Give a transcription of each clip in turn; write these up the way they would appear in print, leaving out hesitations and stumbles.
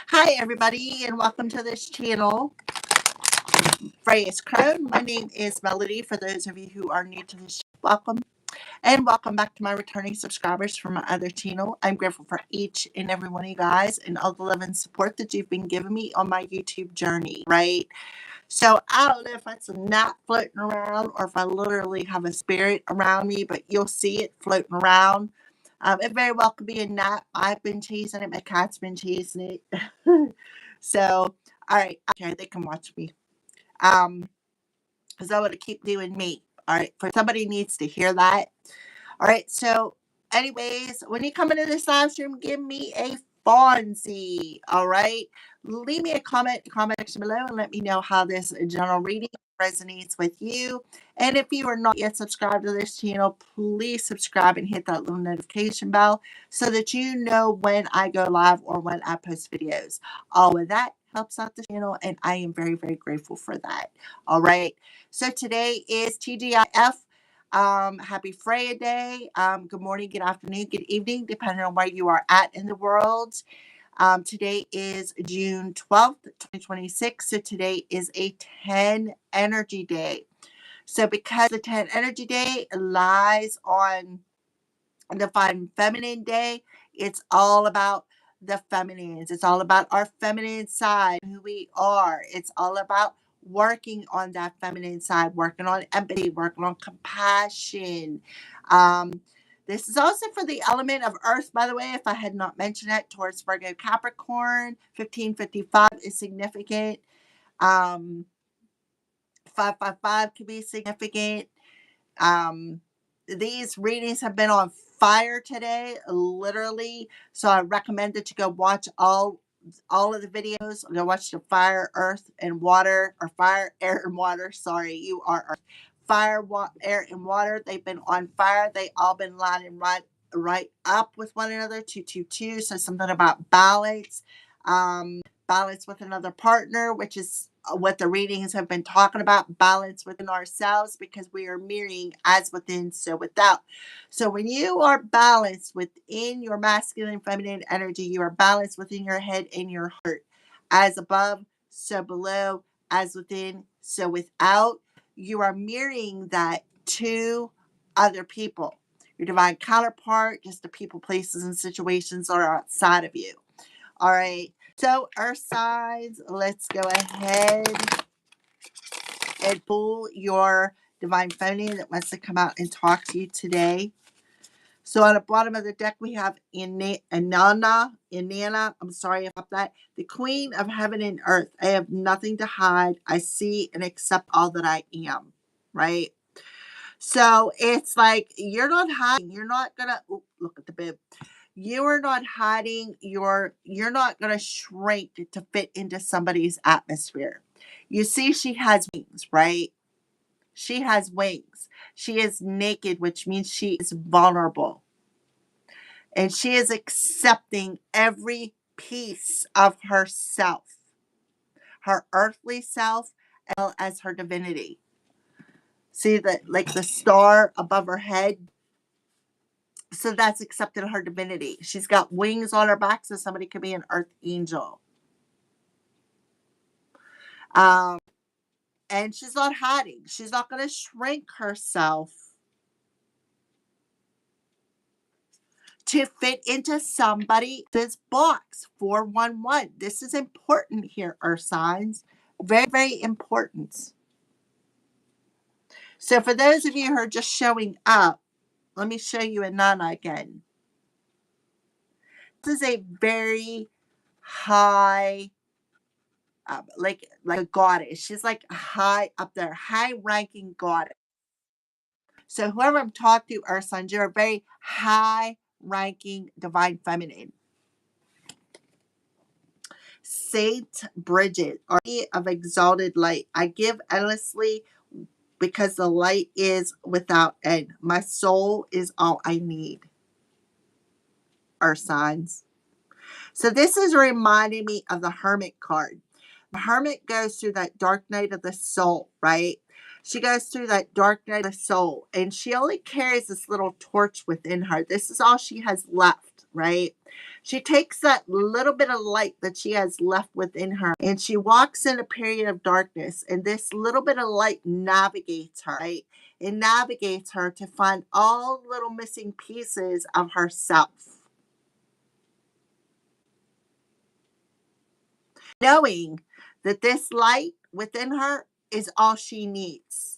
Hi, everybody, and welcome to this channel. Freya's Crown. My name is Melody. For those of you who are new to this, welcome. And welcome back to my returning subscribers from my other channel. I'm grateful for each and every one of you guys and all the love and support that you've been giving me on my YouTube journey, right? So I don't know if it's a gnat floating around or if I literally have a spirit around me, but you'll see it floating around. It very well could be a gnat. I've been chasing it. My cat's been chasing it. So, all right, okay, they can watch me. Because I want to keep doing me. All right, for somebody needs to hear that. All right, so anyways, when you come into this live stream, give me a Fonzie. All right, leave me a comment in the comment section below and let me know how this general reading resonates with you. And if you are not yet subscribed to this channel, please subscribe and hit that little notification bell so that you know when I go live or when I post videos. All of that helps out the channel, and I am very, very grateful for that. All right, so today is TGIF. Happy Freya Day. Good morning, good afternoon, good evening, depending on where you are at in the world. Today is June 12th, 2026. So today is a 10 energy day. So because the 10 energy day lies on Divine Feminine Day, it's all about the feminines. It's all about our feminine side, who we are. It's all about working on that feminine side, working on empathy, working on compassion. Um, this is also for the element of earth, by the way, if I had not mentioned it, towards Virgo Capricorn. 1555 is significant. 555 could be significant. Um, these readings have been on fire today, literally. So I recommend that you go watch all of the videos. Go watch the fire, earth, and water, or fire, air, and water. Sorry, you are earth. Fire, air, and water. They've been on fire. They all been lining right up with one another. 222. So something about balance. Balance with another partner, which is what the readings have been talking about, balance within ourselves, because we are mirroring as within, so without. So when you are balanced within your masculine, feminine energy, you are balanced within your head and your heart. As above, so below, as within, so without. You are mirroring that to other people, your divine counterpart, just the people, places, and situations that are outside of you. All right. So, earth signs, let's go ahead and pull your divine feminine that wants to come out and talk to you today. So, on the bottom of the deck, we have Inanna. I'm sorry about that. The queen of heaven and earth. I have nothing to hide. I see and accept all that I am. Right? So, it's like you're not hiding. You're not going to, look at the bib. You are not hiding. You're not going to shrink to fit into somebody's atmosphere. You see, she has wings, right? She has wings. She is naked, which means she is vulnerable. And she is accepting every piece of herself, her earthly self, as well as her divinity. See that, like the star above her head? So that's accepting her divinity. She's got wings on her back, so somebody could be an earth angel. And she's not hiding. She's not going to shrink herself to fit into somebody's box. 411. This is important here, earth signs. Very, very important. So for those of you who are just showing up, let me show you Inanna again. This is a very high, like a goddess. She's like high up there, high ranking goddess. So whoever I'm talking to, earth signs, you're a very high ranking divine feminine. Saint Bridget, Army of exalted light. I give endlessly because the light is without end. My soul is all I need. Earth signs. So this is reminding me of the Hermit card. The Hermit goes through that dark night of the soul, right? She goes through that dark night of the soul, and she only carries this little torch within her. This is all she has left, right? She takes that little bit of light that she has left within her, and she walks in a period of darkness, and this little bit of light navigates her, right? It navigates her to find all little missing pieces of herself. Knowing that this light within her is all she needs.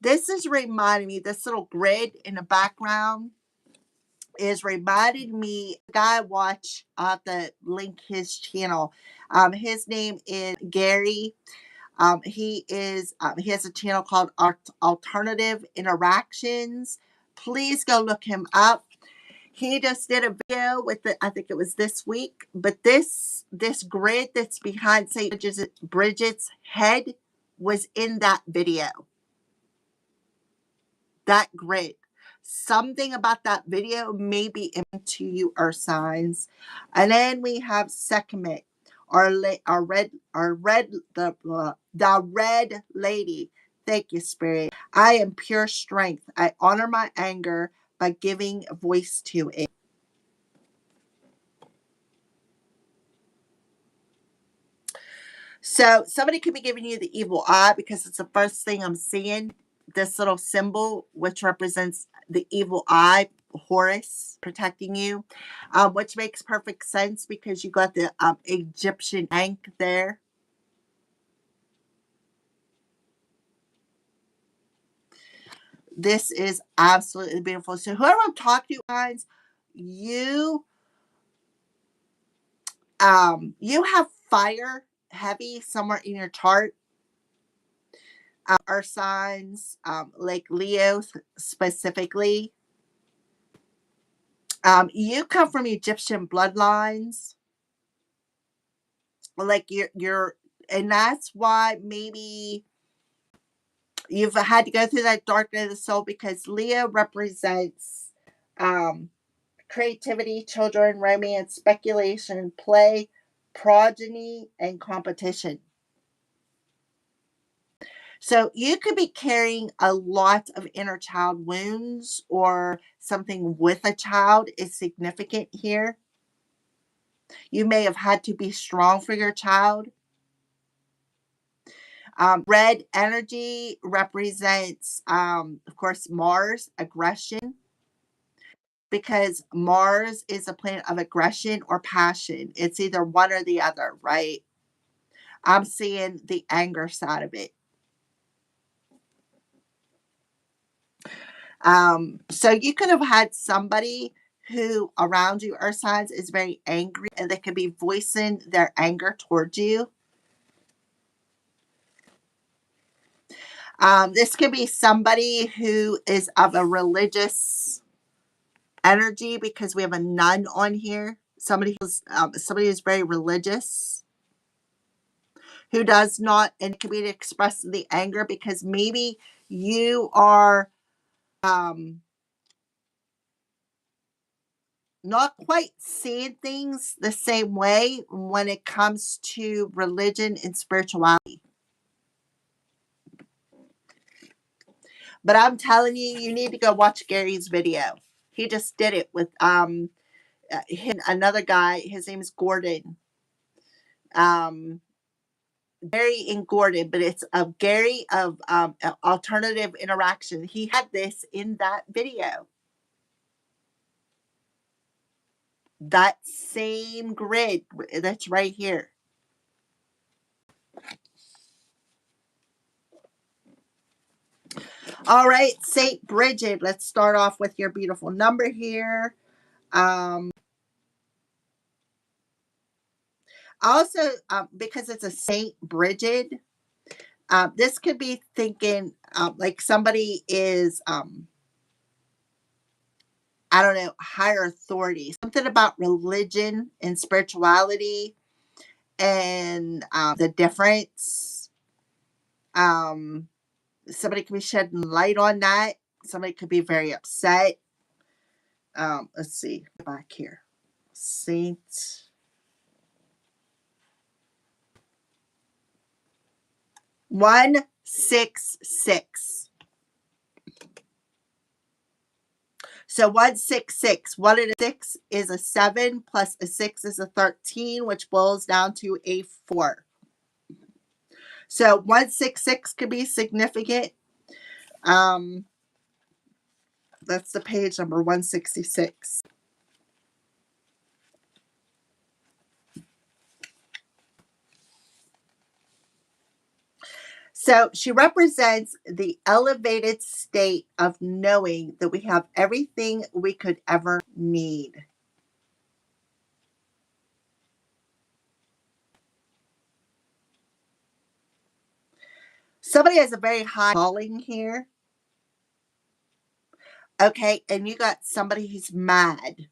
This is reminding me, this little grid in the background is reminding me, the guy I watch, I'll have to link his channel. His name is Gary. He has a channel called Alternative Interactions. Please go look him up. He just did a video with it, I think it was this week, but this grid that's behind St. Bridget's head was in that video. That grid. Something about that video may be into you, earth signs. And then we have Sekhmet, the red lady. Thank you, Spirit. I am pure strength. I honor my anger by giving voice to it. So somebody could be giving you the evil eye because it's the first thing I'm seeing. This little symbol, which represents the evil eye, Horus, protecting you, which makes perfect sense because you got the Egyptian ankh there. This is absolutely beautiful. So whoever I'm talking to, guys, you have fire heavy somewhere in your chart. Earth signs, like Leo specifically. You come from Egyptian bloodlines. Like and that's why maybe you've had to go through that dark night of the soul, because Leo represents creativity, children, romance, speculation, play, progeny, and competition. So you could be carrying a lot of inner child wounds, or something with a child is significant here. You may have had to be strong for your child. Red energy represents, of course, Mars, aggression, because Mars is a planet of aggression or passion. It's either one or the other, right? I'm seeing the anger side of it. So you could have had somebody who around you, earth signs, is very angry, and they could be voicing their anger towards you. This could be somebody who is of a religious energy, because we have a nun on here. Somebody who's very religious, who does not, and it can be expressing the anger because maybe you are not quite seeing things the same way when it comes to religion and spirituality. But I'm telling you, you need to go watch Gary's video. He just did it with another guy. His name is Gordon. Gary and Gordon, but it's Gary of Alternative Interaction. He had this in that video. That same grid that's right here. All right, St. Bridget, let's start off with your beautiful number here. Also, because it's a St. Bridget, this could be thinking like somebody is, I don't know, higher authority. Something about religion and spirituality and the difference. Somebody could be shedding light on that. Somebody could be very upset. Let's see, back here. Saint. 166. So 166, 1 and a 6 is a 7, plus a 6 is a 13, which boils down to a 4. So 166 could be significant. That's the page number, 166. So she represents the elevated state of knowing that we have everything we could ever need. Somebody has a very high calling here. Okay, and you got somebody who's mad.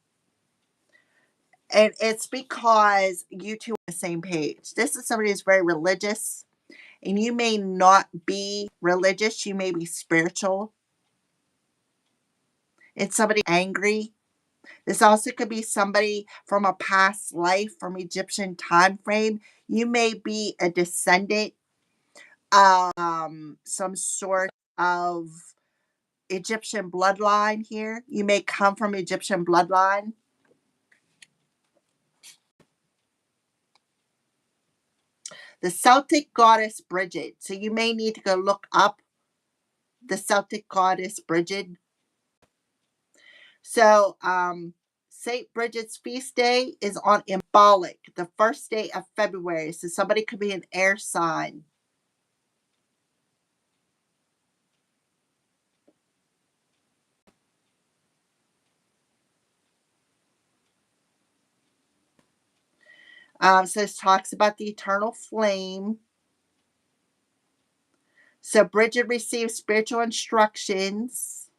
And it's because you two are on the same page. This is somebody who's very religious, and you may not be religious, you may be spiritual. It's somebody angry. This also could be somebody from a past life, from Egyptian time frame. You may be a descendant of some sort of Egyptian bloodline here. You may come from Egyptian bloodline. The Celtic goddess Bridget. So you may need to go look up the Celtic goddess Bridget. So St. Bridget's feast day is on Embolic, the first day of February. So somebody could be an air sign. So this talks about the eternal flame. So Bridget received spiritual instructions.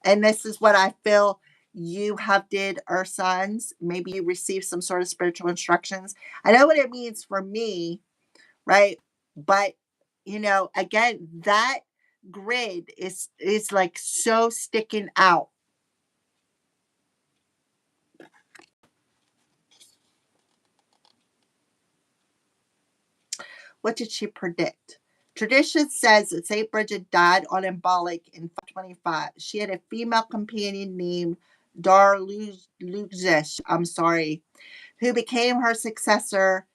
And this is what I feel you have did, Ursons. Maybe you received some sort of spiritual instructions. I know what it means for me, right? But again, that grid is like so sticking out. What did she predict? Tradition says that St. Bridget died on Embolic in 525. She had a female companion named Darluzesh, who became her successor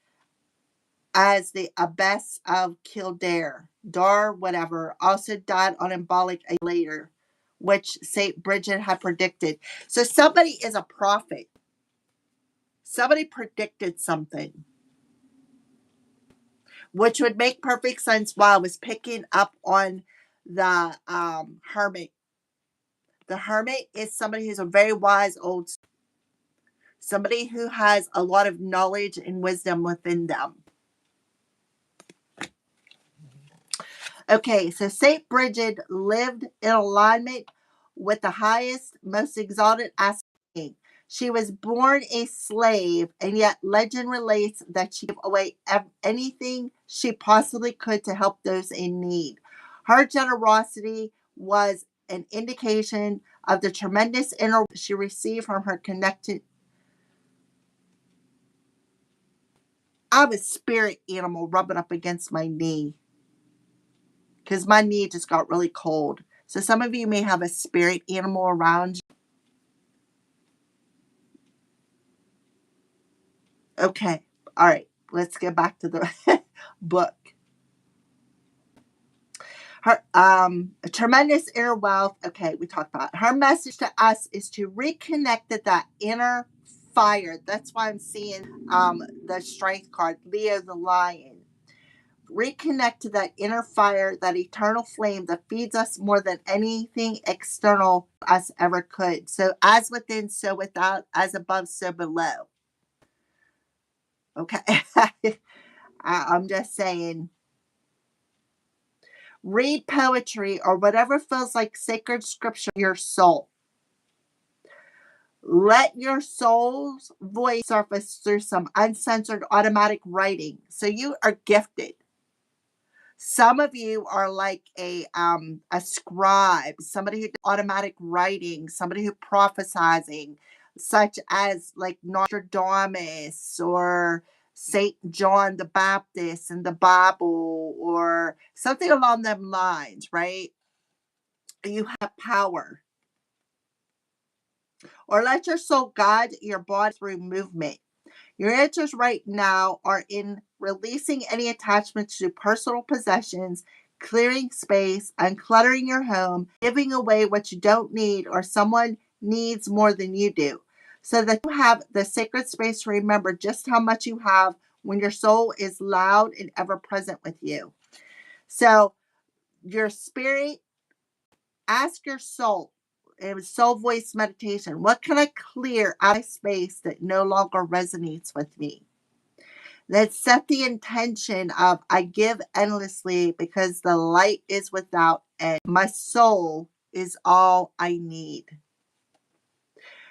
as the abbess of Kildare. Dar, whatever, also died on Embolic a year later, which St. Bridget had predicted. So somebody is a prophet. Somebody predicted something, which would make perfect sense while I was picking up on the hermit. The hermit is somebody who's a very wise old, somebody who has a lot of knowledge and wisdom within them. Okay, so St. Bridget lived in alignment with the highest, most exalted aspect. She was born a slave, and yet legend relates that she gave away anything she possibly could to help those in need. Her generosity was an indication of the tremendous inner she received from her connected. I have a spirit animal rubbing up against my knee because my knee just got really cold. So some of you may have a spirit animal around you. Okay. All right. Let's get back to the book. Her a tremendous inner wealth. Okay, we talked about it. Her message to us is to reconnect to that inner fire. That's why I'm seeing the strength card, Leo the lion. Reconnect to that inner fire, that eternal flame that feeds us more than anything external us ever could. So as within, so without, as above, so below. Okay. I'm just saying, read poetry or whatever feels like sacred scripture to your soul. Let your soul's voice surface through some uncensored automatic writing. So you are gifted. Some of you are like a scribe, somebody who does automatic writing, somebody who prophesizing, such as like Nostradamus or St. John the Baptist in the Bible or something along them lines, right? You have power. Or let your soul guide your body through movement. Your answers right now are in releasing any attachments to personal possessions, clearing space, uncluttering your home, giving away what you don't need or someone needs more than you do, so that you have the sacred space to remember just how much you have when your soul is loud and ever present with you. So, your spirit, ask your soul. It was soul voice meditation. What can I clear out of space that no longer resonates with me? Let's set the intention of I give endlessly because the light is without end. My soul is all I need.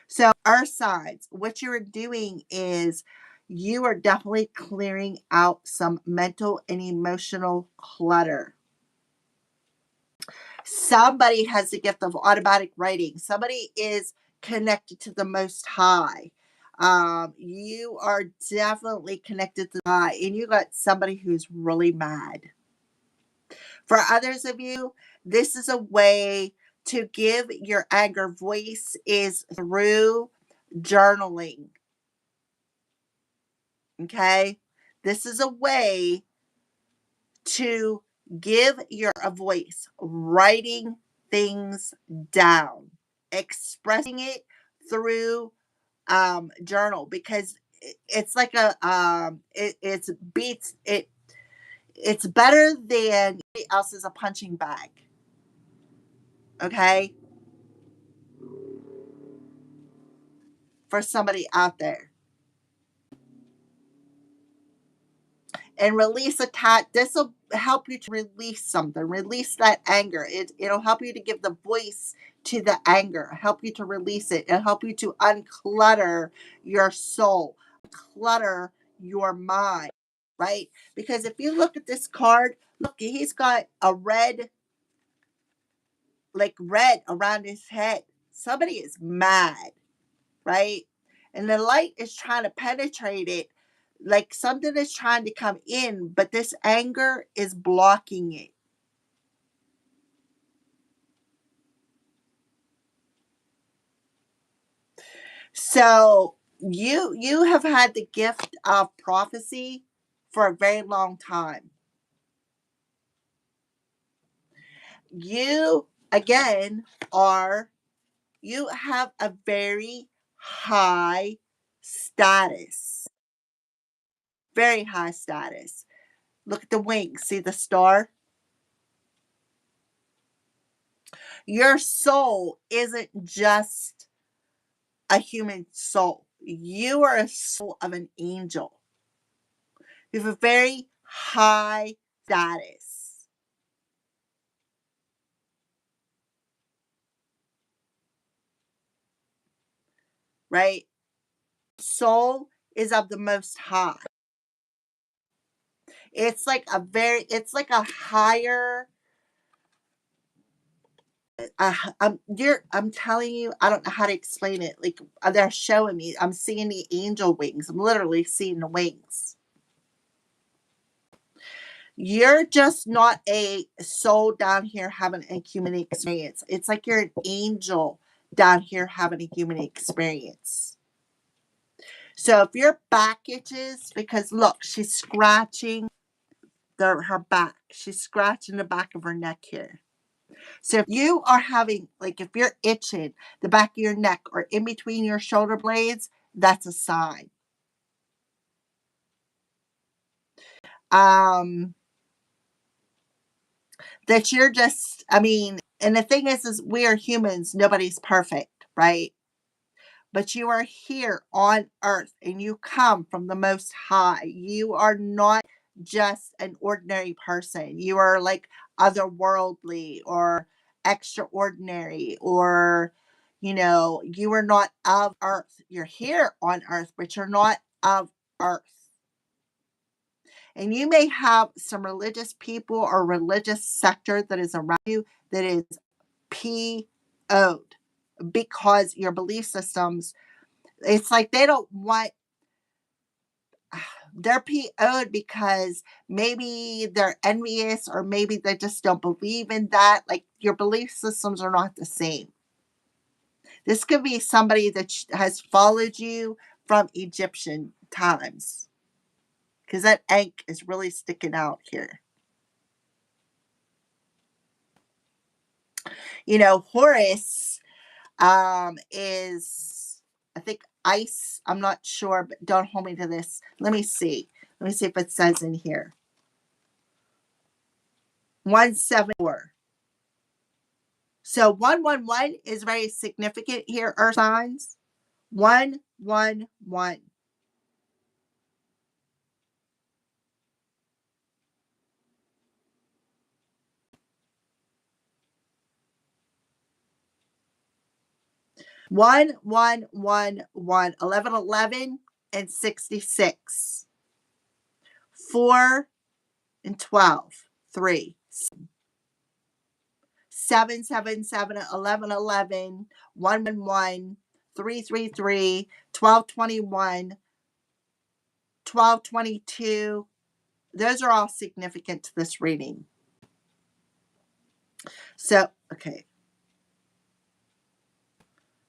So, earth signs, what you're doing is you are definitely clearing out some mental and emotional clutter. Somebody has the gift of automatic writing. Somebody is connected to the Most High. You are definitely connected to the High, and you got somebody who's really mad. For others of you, this is a way to give your anger voice is through journaling. Okay, this is a way to give your a voice, writing things down, expressing it through journal, because it's like a it's beats it, it's better than anybody else is a punching bag. Okay, for somebody out there. And release a this will help you to release something, release that anger. It'll help you to give the voice to the anger, help you to release it. It'll help you to unclutter your soul, clutter your mind, right? Because if you look at this card, look, he's got a red, like red around his head. Somebody is mad, right? And the light is trying to penetrate it, like something is trying to come in, but this anger is blocking it. So you have had the gift of prophecy for a very long time. You again are you have a very high status. Very high status. Look at the wings. See the star? Your soul isn't just a human soul. You are a soul of an angel. You have a very high status, right? Soul is of the most high. It's like a higher, I'm telling you, I don't know how to explain it. Like they're showing me, I'm seeing the angel wings. I'm literally seeing the wings. You're just not a soul down here having a human experience. It's like you're an angel down here having a human experience. So if your back itches, because look, she's scratching her back. She's scratching the back of her neck here. So if you are having, like if you're itching the back of your neck or in between your shoulder blades, that's a sign. Um, that you're just, I mean, and the thing is we are humans. Nobody's perfect, right? But you are here on earth and you come from the most high. You are not just an ordinary person. You are like otherworldly or extraordinary, or you are not of earth. You're here on earth, but you're not of earth. And you may have some religious people or religious sector that is around you that is PO'd because your belief systems, it's like they don't want they're PO'd because maybe they're envious or maybe they just don't believe in that. Like your belief systems are not the same. This could be somebody that has followed you from Egyptian times because that Ankh is really sticking out here. You know, Horus is, I think, ice. I'm not sure, but don't hold me to this. Let me see. Let me see if it says in here. 174. So 111 is very significant here, earth signs. 111. 1111, 1111, and 66. 4 and 12. 3. 777, 1111, 111, 333, 1221, 1222. Those are all significant to this reading. So, okay.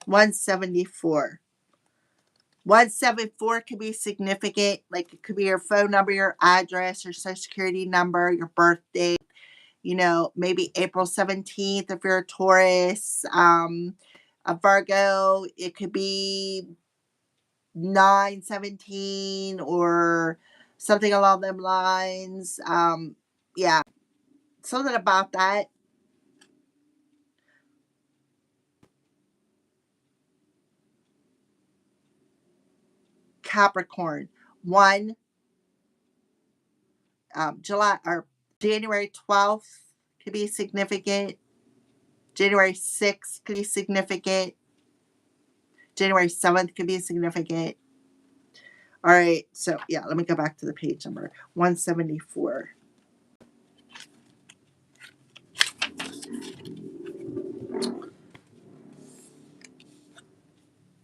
174. 174 could be significant. Like it could be your phone number, your address, your social security number, your birthday. You know, maybe April 17th if you're a Taurus. A Virgo, it could be 9/17 or something along them lines. Yeah, something about that. Capricorn, 1 July or January 12th could be significant. January 6th could be significant. January 7th could be significant. All right, so yeah, let me go back to the page number 174.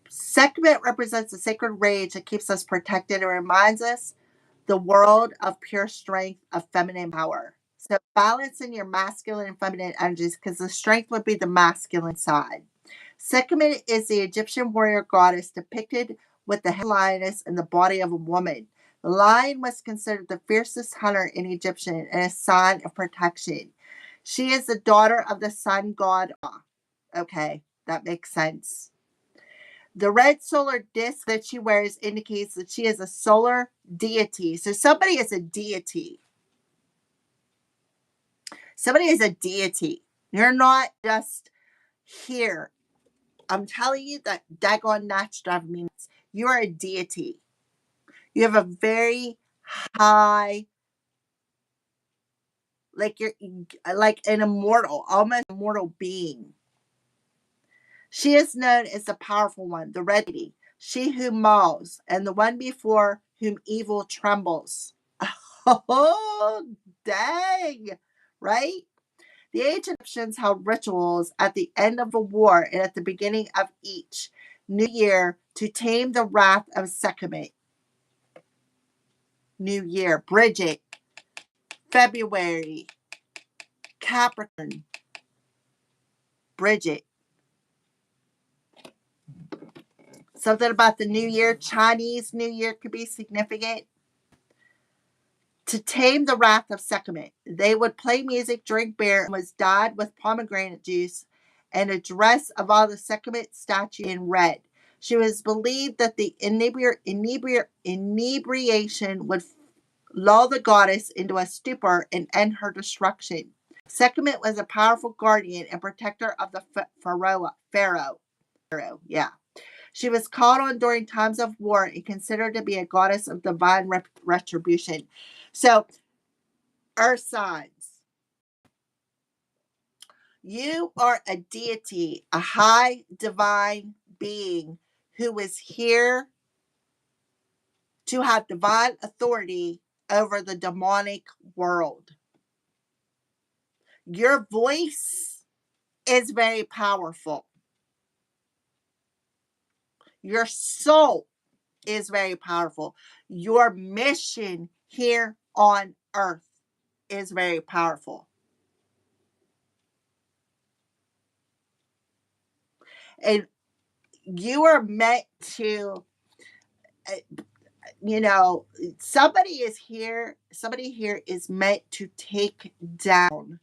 Sekhmet represents a sacred rage that keeps us protected and reminds us the world of pure strength of feminine power. So balance in your masculine and feminine energies because the strength would be the masculine side. Sekhmet is the Egyptian warrior goddess depicted with the head lioness and the body of a woman. The lion was considered the fiercest hunter in Egyptian and a sign of protection. She is the daughter of the sun god. Okay, that makes sense. The red solar disc that she wears indicates that she is a solar deity. So somebody is a deity. Somebody is a deity. You're not just here. I'm telling you that daggone natch drive means you are a deity. You have a very high, like you're like an immortal, almost immortal being. She is known as the powerful one, the red lady, she who mauls, and the one before whom evil trembles. Oh, dang, right? The ancient Egyptians held rituals at the end of a war and at the beginning of each new year to tame the wrath of Sekhmet. New Year, Bridget, February, Capricorn, Bridget. Something about the New Year, Chinese New Year could be significant. To tame the wrath of Sekhmet, they would play music, drink beer, and was dyed with pomegranate juice and a dress of all the Sekhmet statue in red. She was believed that the inebriation would lull the goddess into a stupor and end her destruction. Sekhmet was a powerful guardian and protector of the pharaoh. Yeah. She was called on during times of war and considered to be a goddess of divine retribution. So, earth signs. You are a deity, a high divine being who is here to have divine authority over the demonic world. Your voice is very powerful. Your soul is very powerful. Your mission here on earth is very powerful. And you are meant to, you know, somebody here is meant to take down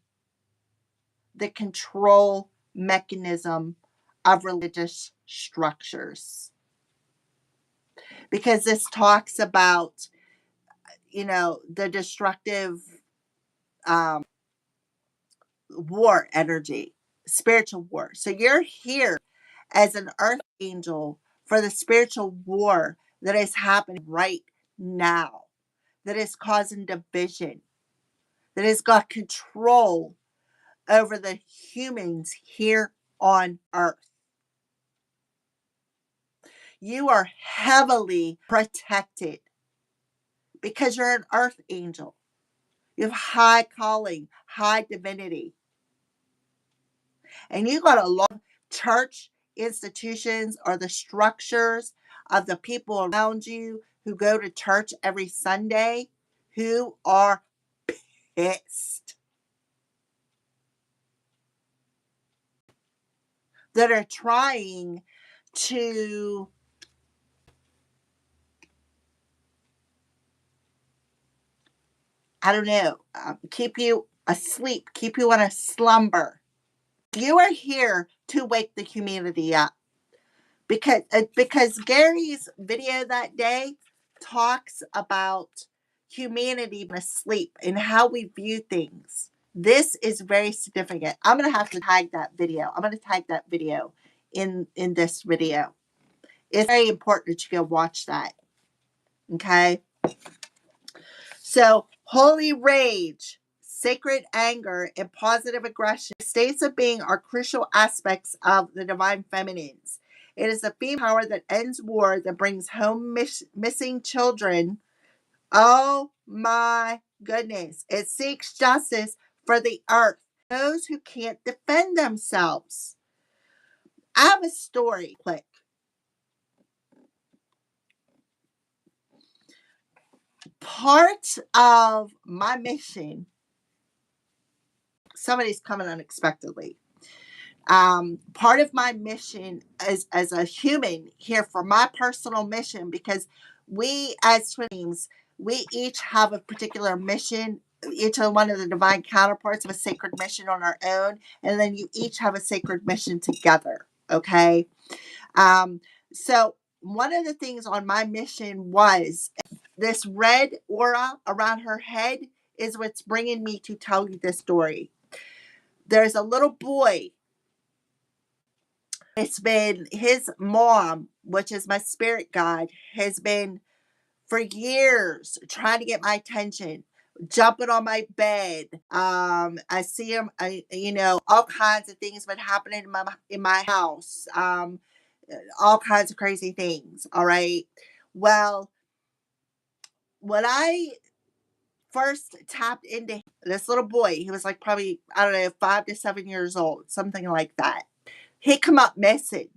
the control mechanism of religious structures. Because this talks about, the destructive um, war energy, spiritual war. So you're here as an earth angel for the spiritual war that is happening right now, that is causing division, that has got control over the humans here on earth. You are heavily protected because you're an earth angel. You have high calling, high divinity. And you got a lot of church institutions or the structures of the people around you who go to church every Sunday who are pissed. That are trying to keep you asleep, keep you in a slumber. You are here to wake the community up because Gary's video that day talks about humanity being asleep and how we view things. This is very significant. I'm gonna have to tag that video. I'm gonna tag that video in this video. It's very important that you go watch that. Okay. So, holy rage, sacred anger, and positive aggression, states of being are crucial aspects of the divine feminines. It is the female power that ends war, that brings home missing children. Oh my goodness. It seeks justice for the earth, those who can't defend themselves. I have a story quick. Part of my mission, somebody's coming unexpectedly. Part of my mission as a human here for my personal mission, because we as twin teams, we each have a particular mission. Each of one of the divine counterparts have a sacred mission on our own, and then you each have a sacred mission together. Okay. So one of the things on my mission was this red aura around her head is what's bringing me to tell you this story. There's a little boy. It's been his mom, which is my spirit guide, has been for years trying to get my attention, jumping on my bed. I see him, all kinds of things been happening in my house. All kinds of crazy things. All right. Well, when I first tapped into this little boy, he was like probably, I don't know, 5 to 7 years old, something like that. He come up missing.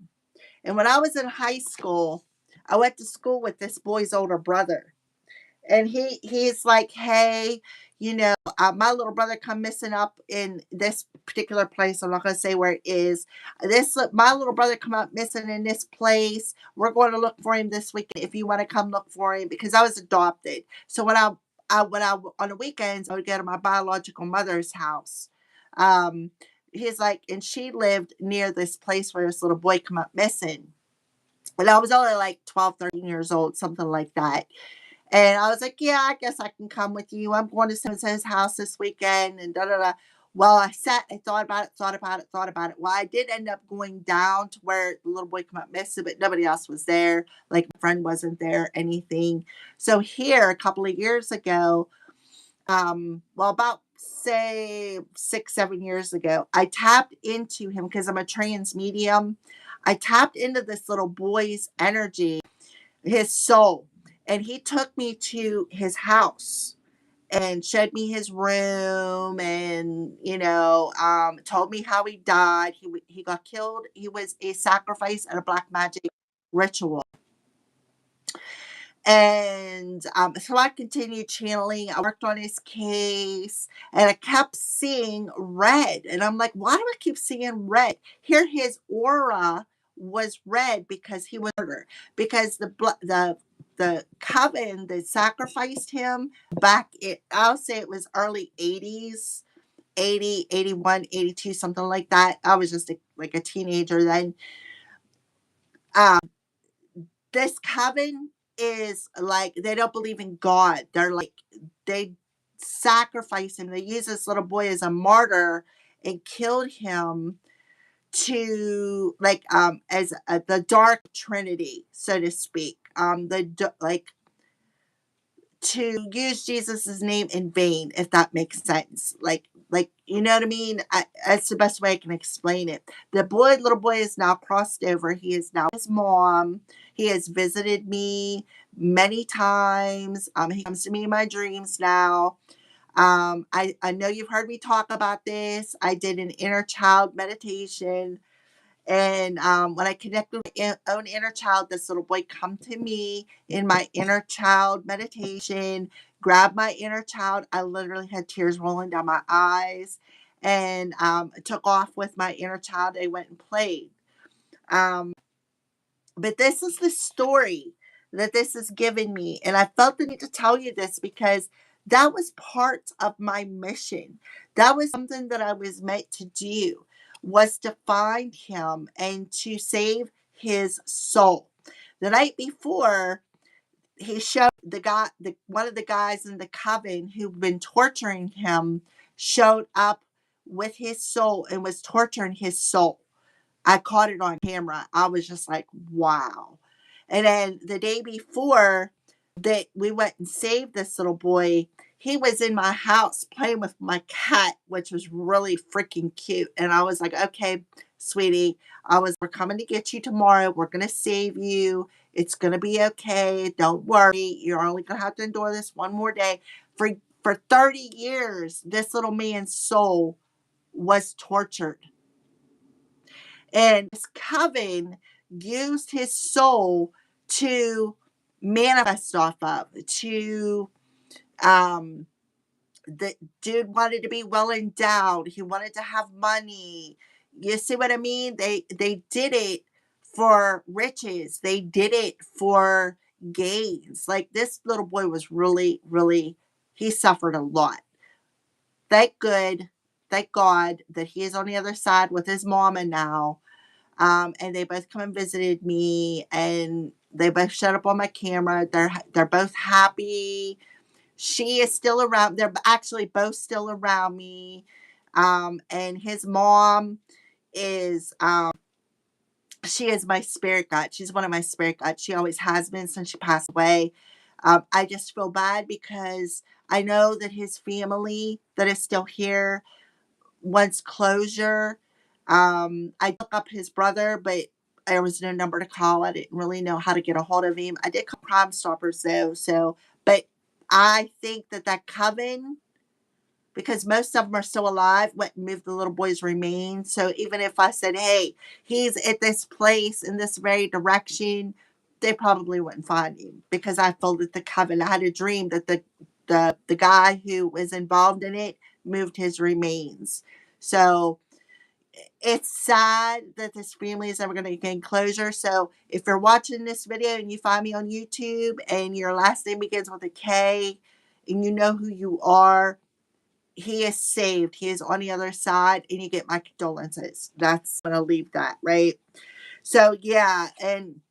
And when I was in high school, I went to school with this boy's older brother. And he's like, hey, my little brother come missing up in this particular place. I'm not going to say where it is. My little brother come up missing in this place. We're going to look for him this weekend if you want to come look for him, because I was adopted. So when I on the weekends, I would go to my biological mother's house. He's like, and she lived near this place where this little boy come up missing. And I was only like 12, 13 years old, something like that. And I was like, yeah, I guess I can come with you. I'm going to so-and-so's house this weekend and da-da-da. Well, I thought about it. Well, I did end up going down to where the little boy came up missing, but nobody else was there. Like, my friend wasn't there, anything. So here, a couple of years ago, about say 6, 7 years ago, I tapped into him because I'm a trans medium. I tapped into this little boy's energy, his soul, and he took me to his house and showed me his room and told me how he died. He got killed. He was a sacrifice at a black magic ritual. And so I continued channeling. I worked on his case and I kept seeing red. And I'm like, why do I keep seeing red? Here, his aura was red because he was murdered. Because the coven that sacrificed him back, I'll say it was early 80s, 80, 81, 82, something like that. I was just like a teenager then. Um, this coven is like, they don't believe in God. They're like, they sacrifice him. They use this little boy as a martyr and killed him to like as the dark trinity, so to speak. Like to use Jesus's name in vain, if that makes sense. Like you know what I mean? That's the best way I can explain it. The little boy is now crossed over. He is now his mom. He has visited me many times. He comes to me in my dreams now. I know you've heard me talk about this. I did an inner child meditation. And when I connect with my own inner child, this little boy come to me in my inner child meditation, grab my inner child. I literally had tears rolling down my eyes, and took off with my inner child. They went and played. Um, but this is the story that this has given me. And I felt the need to tell you this because that was part of my mission. That was something that I was meant to do, was to find him and to save his soul. The night before, he showed one of the guys in the coven who'd been torturing him showed up with his soul and was torturing his soul. I caught it on camera. I was just like, wow. And then the day before that we went and saved this little boy, he was in my house playing with my cat, which was really freaking cute. And I was like, okay, sweetie, we're coming to get you tomorrow. We're going to save you. It's going to be okay. Don't worry. You're only going to have to endure this one more day. For 30 years, this little man's soul was tortured. And this coven used his soul to manifest off of, to the dude wanted to be well endowed. He wanted to have money. You see what I mean? They did it for riches. They did it for gains. Like this little boy was really, really, he suffered a lot. Thank God that he is on the other side with his mama now. And they both come and visited me, and they both showed up on my camera. They're both happy. She is still around. They're actually both still around me. And his mom is she is my spirit guide. She's one of my spirit guides. She always has been since she passed away. I just feel bad because I know that his family that is still here wants closure. I looked up his brother, but there was no number to call. I didn't really know how to get a hold of him. I did call Crime Stoppers though, but I think that coven, because most of them are still alive, went and moved the little boy's remains. So even if I said, hey, he's at this place in this very direction, they probably wouldn't find him because I feel that the coven, I had a dream that the guy who was involved in it moved his remains. So it's sad that this family is never going to gain closure. So if you're watching this video and you find me on YouTube and your last name begins with a K and you know who you are, he is saved. He is on the other side, and you get my condolences. That's going to leave that, right? So yeah, and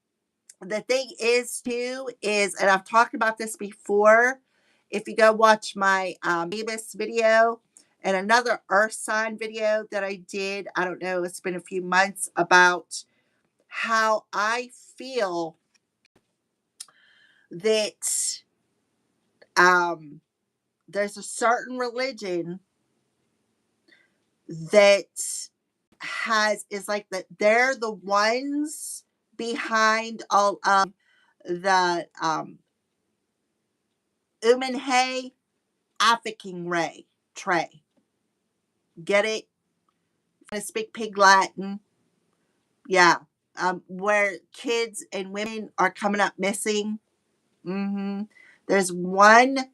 the thing is too is, and I've talked about this before, if you go watch my MABUS video and another earth sign video that I did, I don't know, it's been a few months, about how I feel that there's a certain religion that is like that they're the ones behind all of the Umanhe African Ray Trey. Get it? I speak pig Latin. Yeah. Where kids and women are coming up missing. There's one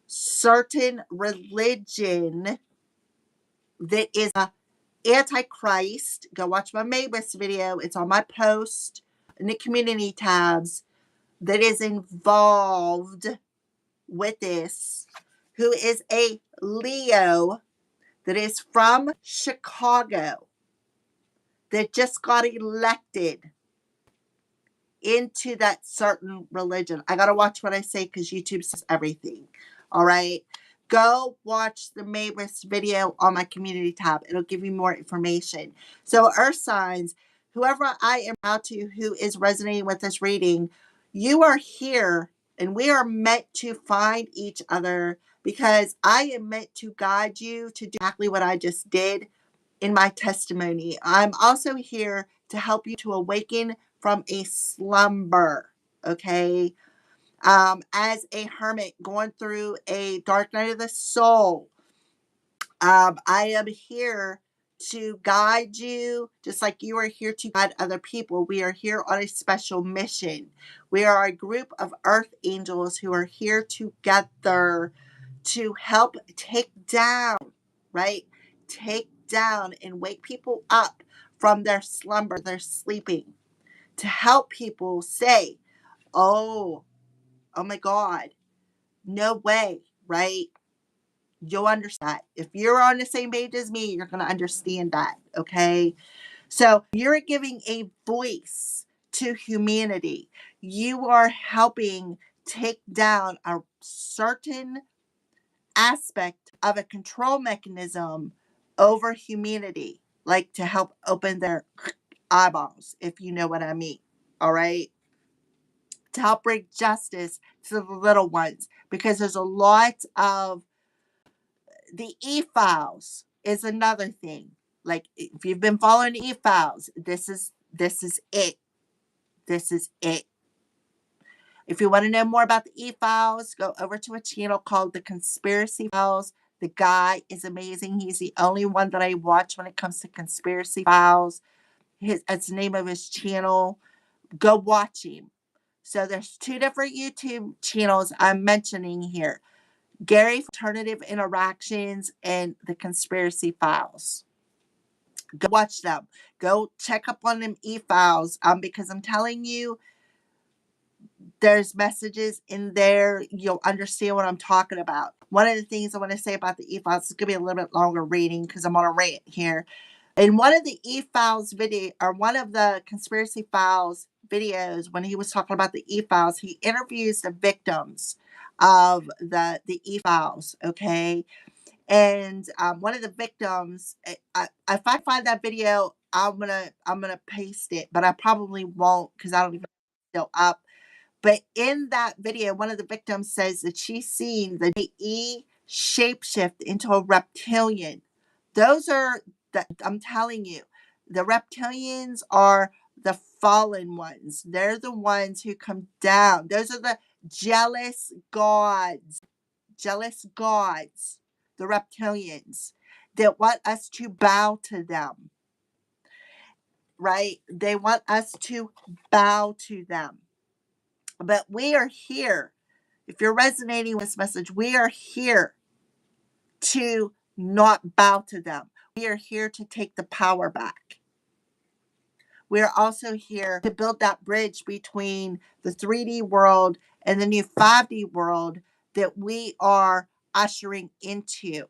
certain religion that is a antichrist. Go watch my MABUS video. It's on my post in the community tabs, that is involved with this, who is a Leo, that is from Chicago, that just got elected into that certain religion. I gotta watch what I say because YouTube says everything. All right. Go watch the MABUS video on my community tab. It'll give you more information. So, Earth signs, whoever I am out to who is resonating with this reading, you are here and we are meant to find each other, because I am meant to guide you to do exactly what I just did in my testimony. I'm also here to help you to awaken from a slumber, okay? As a hermit going through a dark night of the soul, I am here to guide you, just like you are here to guide other people. We are here on a special mission. We are a group of earth angels who are here together to help take down, right? Take down and wake people up from their slumber, their sleeping, to help people say, oh my God, no way, right? You'll understand that. If you're on the same page as me, you're going to understand that, okay? So you're giving a voice to humanity. You are helping take down a certain aspect of a control mechanism over humanity, like to help open their eyeballs, if you know what I mean. All right. To help bring justice to the little ones, because there's a lot of the e-files is another thing. Like, if you've been following the e-files, this is it. This is it. If you want to know more about the e-files, go over to a channel called The Conspiracy Files. The guy is amazing. He's the only one that I watch when it comes to conspiracy files. That's the name of his channel. Go watch him. So there's two different YouTube channels I'm mentioning here. Gary Alternative Interactions and The Conspiracy Files. Go watch them. Go check up on them e-files, because I'm telling you, there's messages in there. You'll understand what I'm talking about. One of the things I want to say about the e-files, is going to be a little bit longer reading because I'm on a rant here. In one of the e-files video, or one of the conspiracy files videos, when he was talking about the e-files, he interviews the victims of the e-files, okay? And one of the victims, if I find that video, I'm gonna paste it, but I probably won't because I don't even know it's still up. But in that video, one of the victims says that she's seen the E shapeshift into a reptilian. Those are I'm telling you, the reptilians are the fallen ones. They're the ones who come down. Those are the jealous gods, the reptilians that want us to bow to them, right? They want us to bow to them. But we are here. If you're resonating with this message, we are here to not bow to them. We are here to take the power back. We are also here to build that bridge between the 3D world and the new 5D world that we are ushering into.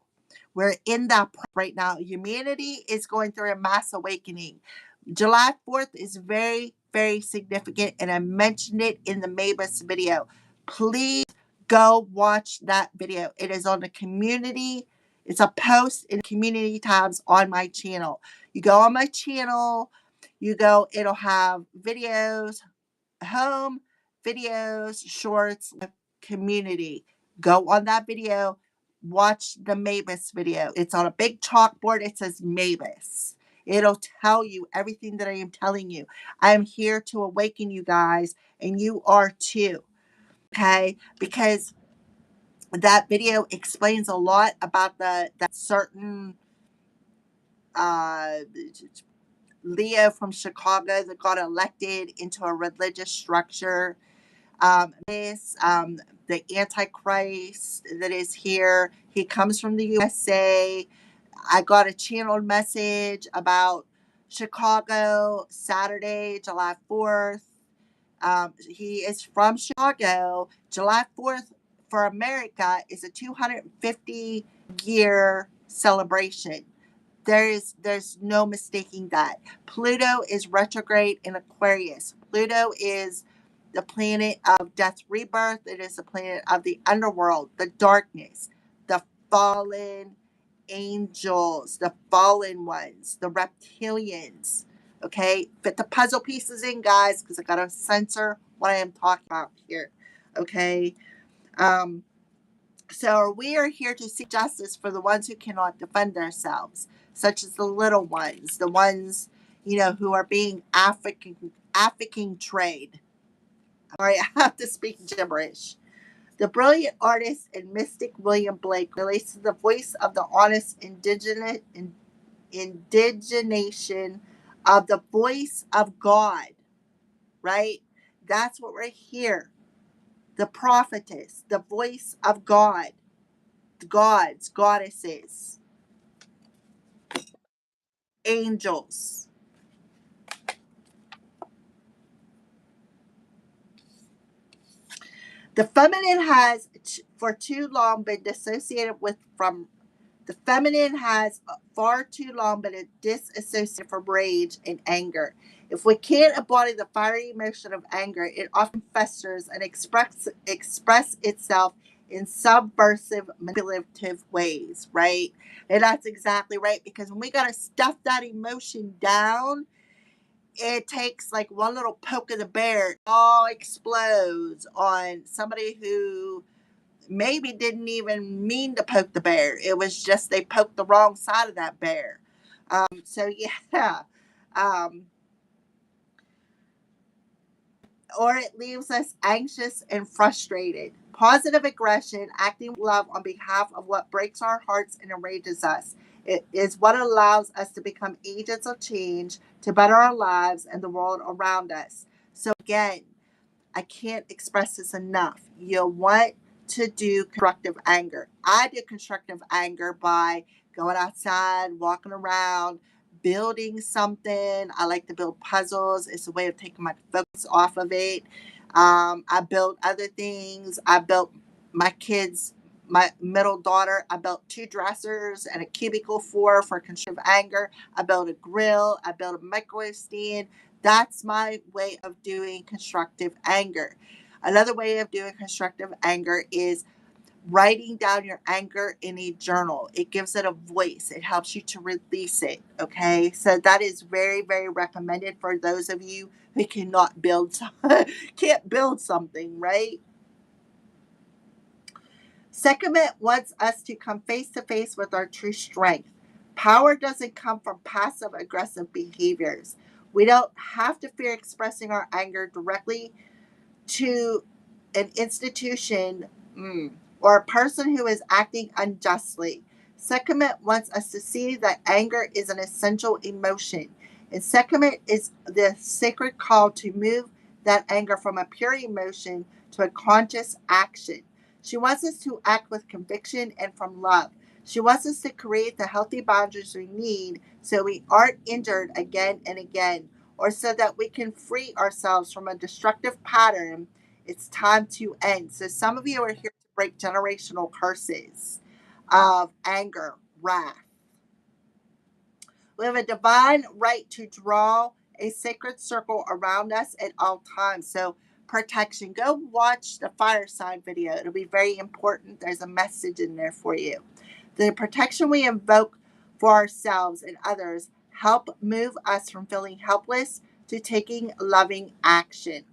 We're in that right now. Humanity is going through a mass awakening. July 4th is very, very significant, and I mentioned it in the MABUS video. Please go watch that video. It is on the community. It's a post in community tabs on my channel. You go on my channel, it'll have videos, home, videos, shorts, community. Go on that video, watch the MABUS video. It's on a big chalkboard. It says MABUS. It'll tell you everything that I am telling you. I am here to awaken you guys, and you are too. Okay? Because that video explains a lot about that certain Leo from Chicago that got elected into a religious structure. The Antichrist that is here. He comes from the USA. I got a channeled message about Chicago Saturday, July 4th. He is from Chicago. July 4th for America is a 250-year celebration. There's no mistaking that. Pluto is retrograde in Aquarius. Pluto is the planet of death rebirth. It is the planet of the underworld, the darkness, the fallen angels, the fallen ones, the reptilians. Okay, fit the puzzle pieces in, guys, because I gotta censor what I am talking about here. Okay, um, so we are here to seek justice for the ones who cannot defend themselves, such as the little ones, the ones, who are being African trade. All right, I have to speak gibberish. The brilliant artist and mystic William Blake relates to the voice of the honest indigenation of the voice of God, right? That's what we're here. The prophetess, the voice of God, gods, goddesses, angels. The feminine has for too long been dissociated from the feminine has far too long been disassociated from rage and anger. If we can't embody the fiery emotion of anger, it often festers and express itself in subversive, manipulative ways, right? And that's exactly right, because when we got to stuff that emotion down, it takes like one little poke of the bear, it all explodes on somebody who maybe didn't even mean to poke the bear. It was just they poked the wrong side of that bear. So yeah, um, or it leaves us anxious and frustrated. Positive aggression, acting with love on behalf of what breaks our hearts and enrages us. It is what allows us to become agents of change to better our lives and the world around us. So again, I can't express this enough. You want to do constructive anger. I do constructive anger by going outside, walking around, building something. I like to build puzzles. It's a way of taking my focus off of it. I built other things. I built my kids, my middle daughter, I built 2 dressers and a cubicle for constructive anger. I built a grill. I built a microwave stand. That's my way of doing constructive anger. Another way of doing constructive anger is writing down your anger in a journal. It gives it a voice. It helps you to release it. Okay. So that is very, very recommended for those of you who cannot build, can't build something, right? Sekhmet wants us to come face to face with our true strength. Power doesn't come from passive aggressive behaviors. We don't have to fear expressing our anger directly to an institution or a person who is acting unjustly. Sekhmet wants us to see that anger is an essential emotion. And Sekhmet is the sacred call to move that anger from a pure emotion to a conscious action. She wants us to act with conviction and from love. She wants us to create the healthy boundaries we need so we aren't injured again and again, or so that we can free ourselves from a destructive pattern. It's time to end. So, some of you are here to break generational curses of anger, wrath. We have a divine right to draw a sacred circle around us at all times. So, protection. Go watch the fire sign video. It'll be very important. There's a message in there for you. The protection we invoke for ourselves and others help move us from feeling helpless to taking loving action.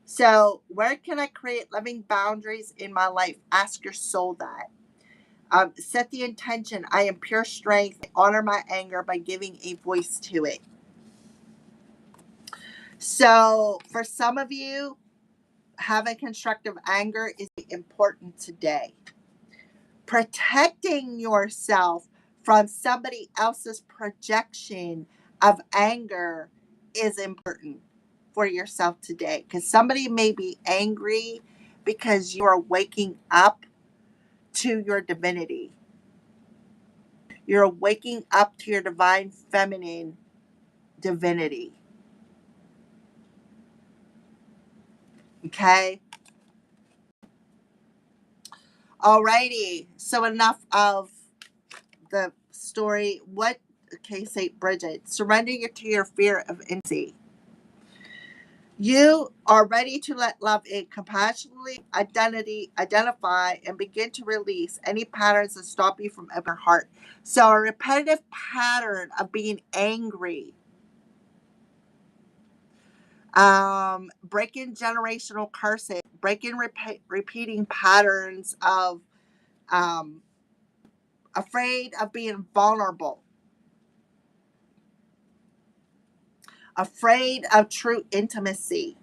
So, where can I create loving boundaries in my life? Ask your soul that. Set the intention. I am pure strength. I honor my anger by giving a voice to it. So, for some of you, having constructive anger is important today. Protecting yourself from somebody else's projection of anger is important. for yourself today, because somebody may be angry because you are waking up to your divinity. You're waking up to your divine feminine divinity. Okay? Alrighty. So enough of the story. Okay, St. Bridget, surrendering to your fear of intimacy. You are ready to let love in, compassionately identify and begin to release any patterns that stop you from opening your heart. So a repetitive pattern of being angry, breaking generational curses, breaking repeating patterns of afraid of being vulnerable, afraid of true intimacy.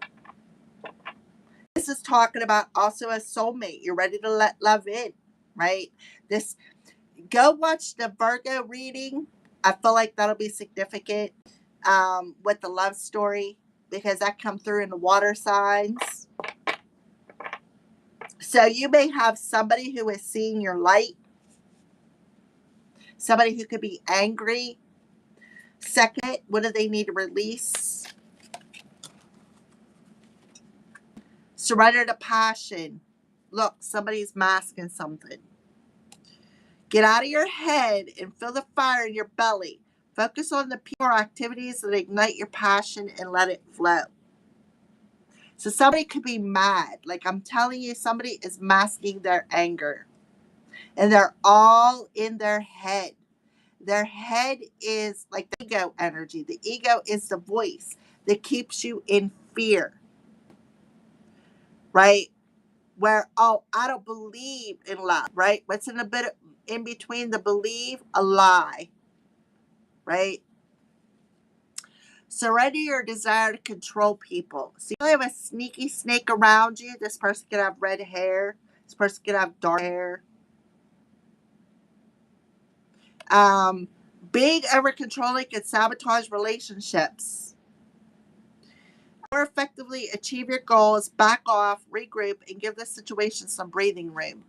This is talking about also a soulmate. You're ready to let love in, right? This Go watch the Virgo reading. I feel like that'll be significant with the love story, because that come through in the water signs. So you may have somebody who is seeing your light, somebody who could be angry. Second, what do they need to release? Surrender to passion. Look, somebody's masking something. Get out of your head and feel the fire in your belly. Focus on the people or activities that ignite your passion and let it flow. So somebody could be mad. Like I'm telling you, somebody is masking their anger. And they're all in their head. Their head is like the ego energy. The ego is the voice that keeps you in fear. Right? Where, oh, I don't believe in love. Right? What's in a bit in between the believe? A lie. Right? Surrender your desire to control people. So you have a sneaky snake around you. This person could have red hair. This person could have dark hair. Being over controlling can sabotage relationships. More effectively achieve your goals, back off, regroup, and give the situation some breathing room.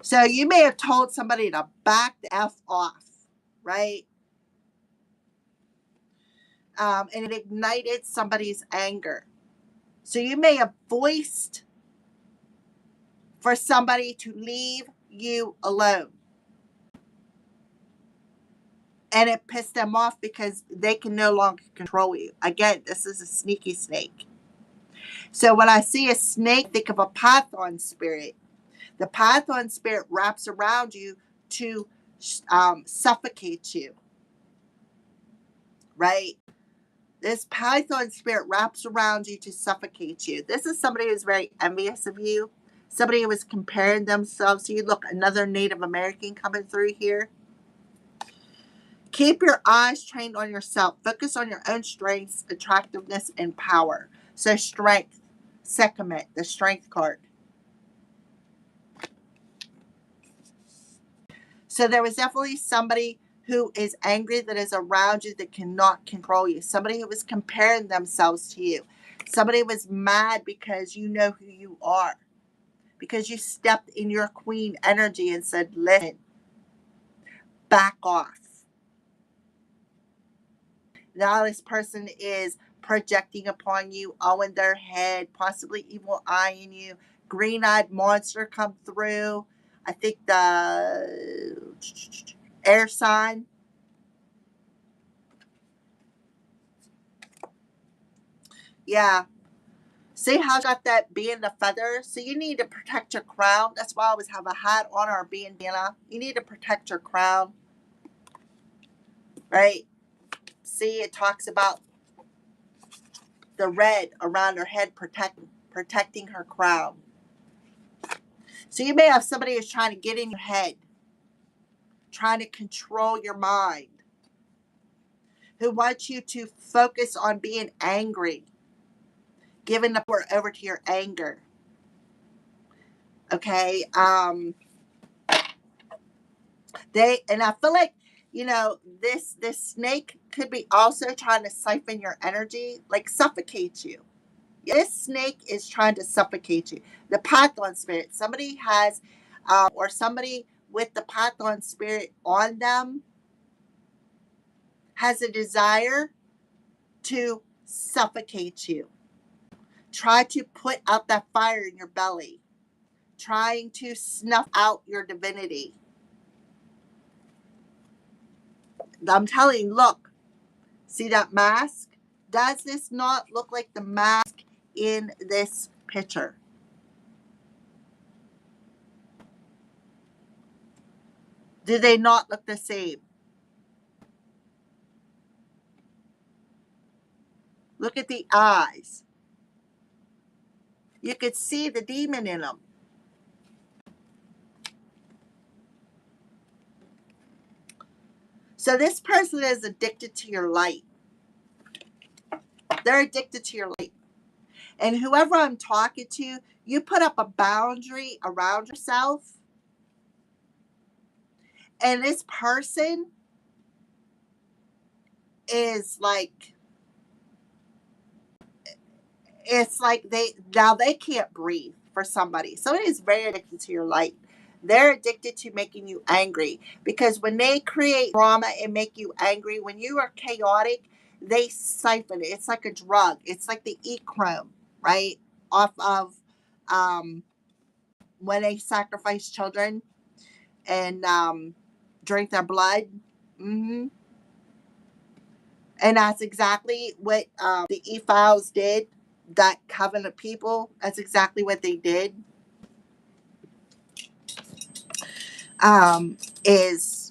So you may have told somebody to back the F off, right? And it ignited somebody's anger. So you may have voiced for somebody to leave you alone. And it pissed them off because they can no longer control you. Again, this is a sneaky snake. So when I see a snake, think of a python spirit. The python spirit wraps around you to suffocate you, right? This python spirit wraps around you to suffocate you. This is somebody who's very envious of you. Somebody who is comparing themselves to you. Look, another Native American coming through here. Keep your eyes trained on yourself. Focus on your own strengths, attractiveness, and power. So strength, Sekhmet, the strength card. So there was definitely somebody who is angry that is around you that cannot control you. Somebody who was comparing themselves to you. Somebody was mad because you know who you are. Because you stepped in your queen energy and said, listen, back off. Now this person is projecting upon you, owing their head, possibly evil eyeing you. Green-eyed monster come through. I think the air sign. Yeah. See how I got that bee in the feather? So you need to protect your crown. That's why I always have a hat on or a bee in Vienna. You need to protect your crown. Right? See, it talks about the red around her head protecting her crown. So you may have somebody who's trying to get in your head, trying to control your mind, who wants you to focus on being angry, giving the power over to your anger. Okay? And I feel like you know, this snake could be also trying to siphon your energy, like suffocate you. This snake is trying to suffocate you. The python spirit, somebody has, or somebody with the python spirit on them has a desire to suffocate you. Try to put out that fire in your belly, trying to snuff out your divinity. I'm telling you, look, see that mask? Does this not look like the mask in this picture? Do they not look the same? Look at the eyes. You could see the demon in them. So this person is addicted to your light. They're addicted to your light. And whoever I'm talking to, you put up a boundary around yourself. And this person is like, it's like they can't breathe for somebody. Somebody is very addicted to your light. They're addicted to making you angry because when they create drama and make you angry, when you are chaotic, they siphon it. It's like a drug. It's like the e-chrome, right? Off of when they sacrifice children and drink their blood. Hmm. And that's exactly what the E-Files did. That coven of people, that's exactly what they did.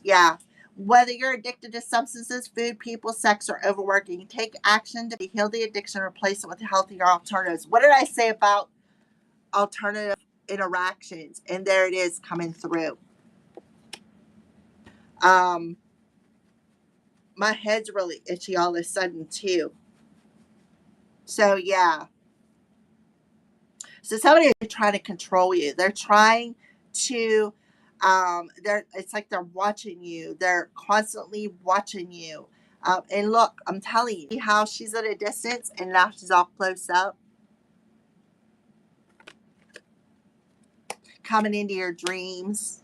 Yeah, whether you're addicted to substances, food, people, sex, or overworking, take action to heal the addiction and replace it with healthier alternatives. What did I say about alternative interactions? And there it is coming through. Um, my head's really itchy all of a sudden too. So yeah. So somebody is trying to control you. They're trying to it's like they're watching you. They're constantly watching you. And look, I'm telling you, see how she's at a distance and now she's all close up, coming into your dreams.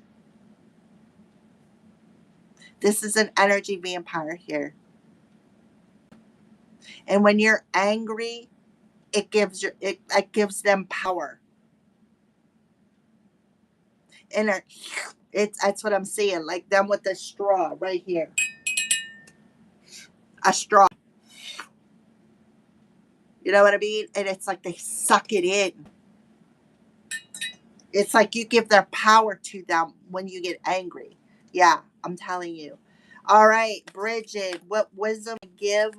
This is an energy vampire here. And when you're angry, it gives them power. And that's what I'm seeing, like them with the straw right here. A straw. You know what I mean? And it's like they suck it in. It's like you give their power to them when you get angry. Yeah, I'm telling you. All right, Bridget, what wisdom give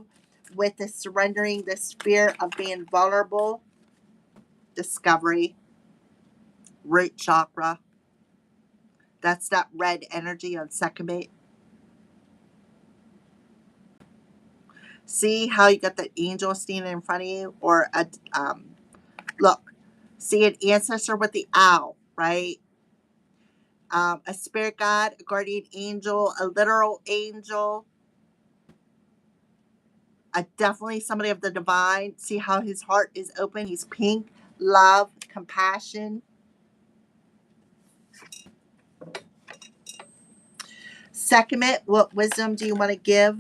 with the surrendering the fear of being vulnerable? Discovery, root chakra. That's that red energy on Sekhmet. See how you got the angel standing in front of you, or a look, see an ancestor with the owl, right? A spirit guide, a guardian angel, a literal angel, definitely somebody of the divine. See how his heart is open. He's pink, love, compassion. Sekhmet, what wisdom do you want to give?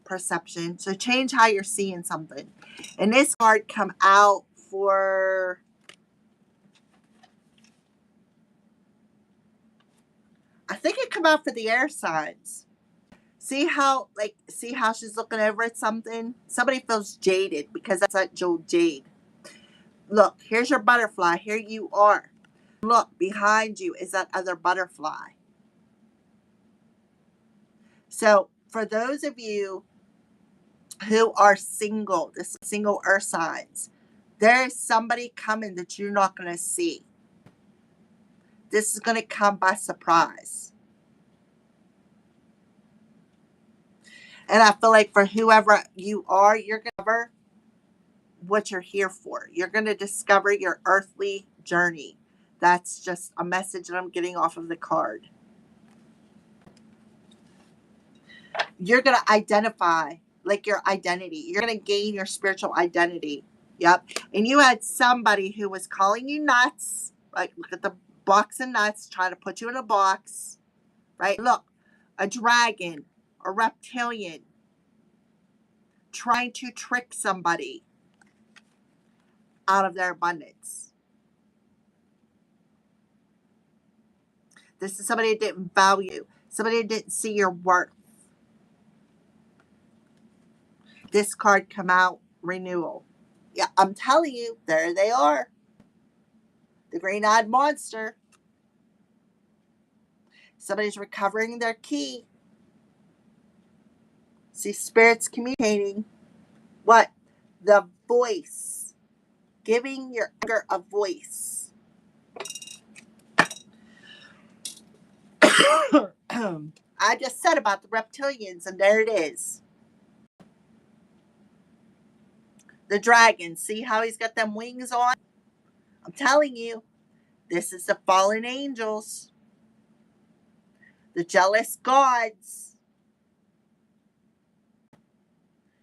Perception. So change how you're seeing something. And this card come out for, I think it come out for the air signs. See how she's looking over at something? Somebody feels jaded because that's that jewel jade. Look, here's your butterfly. Here you are. Look, behind you is that other butterfly. So for those of you who are single, the single earth signs, there is somebody coming that you're not going to see. This is going to come by surprise. And I feel like for whoever you are, you're going to discover what you're here for. You're going to discover your earthly journey. That's just a message that I'm getting off of the card. You're going to identify like your identity. You're going to gain your spiritual identity. Yep. And you had somebody who was calling you nuts. Like, look at the box of nuts, trying to put you in a box. Right? Look, a dragon, a reptilian, trying to trick somebody out of their abundance. This is somebody that didn't value, somebody that didn't see your worth. This card come out, renewal. Yeah, I'm telling you, there they are. The green-eyed monster. Somebody's recovering their key. See, spirits communicating. What? The voice. Giving your anger a voice. I just said about the reptilians, and there it is. The dragon. See how he's got them wings on? I'm telling you, this is the fallen angels. The jealous gods.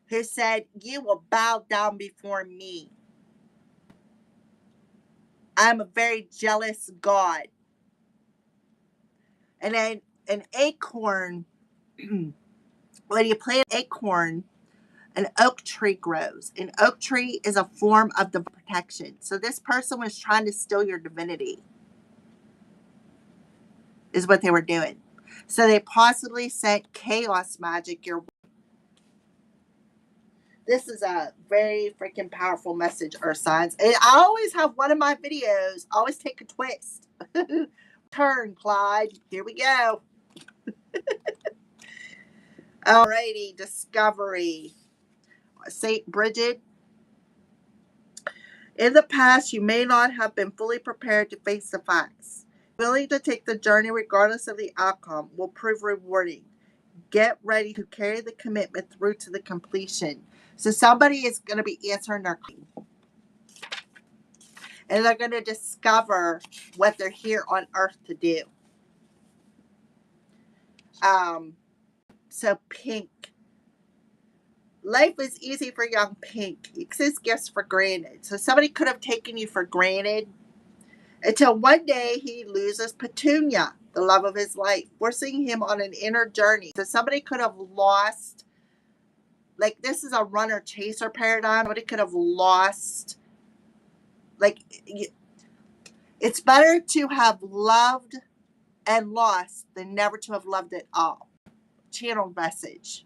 Who said, you will bow down before me. I'm a very jealous God. And then an acorn, when you plant an acorn, an oak tree grows. An oak tree is a form of the protection. So this person was trying to steal your divinity, is what they were doing. So they possibly sent chaos magic your way. This is a very freaking powerful message, Earth signs. And I always have one of my videos, always take a twist. Turn, Clyde. Here we go. Alrighty, discovery. Saint Bridget. In the past, you may not have been fully prepared to face the facts. Willing to take the journey regardless of the outcome will prove rewarding. Get ready to carry the commitment through to the completion. So somebody is going to be answering their question. And they're going to discover what they're here on earth to do. So Pink. Life is easy for young Pink. He takes gifts for granted. So somebody could have taken you for granted until one day he loses Petunia, the love of his life, forcing him on an inner journey. So somebody could have lost, like this is a runner-chaser paradigm. Somebody could have lost, like it's better to have loved and lost than never to have loved at all. Channel message.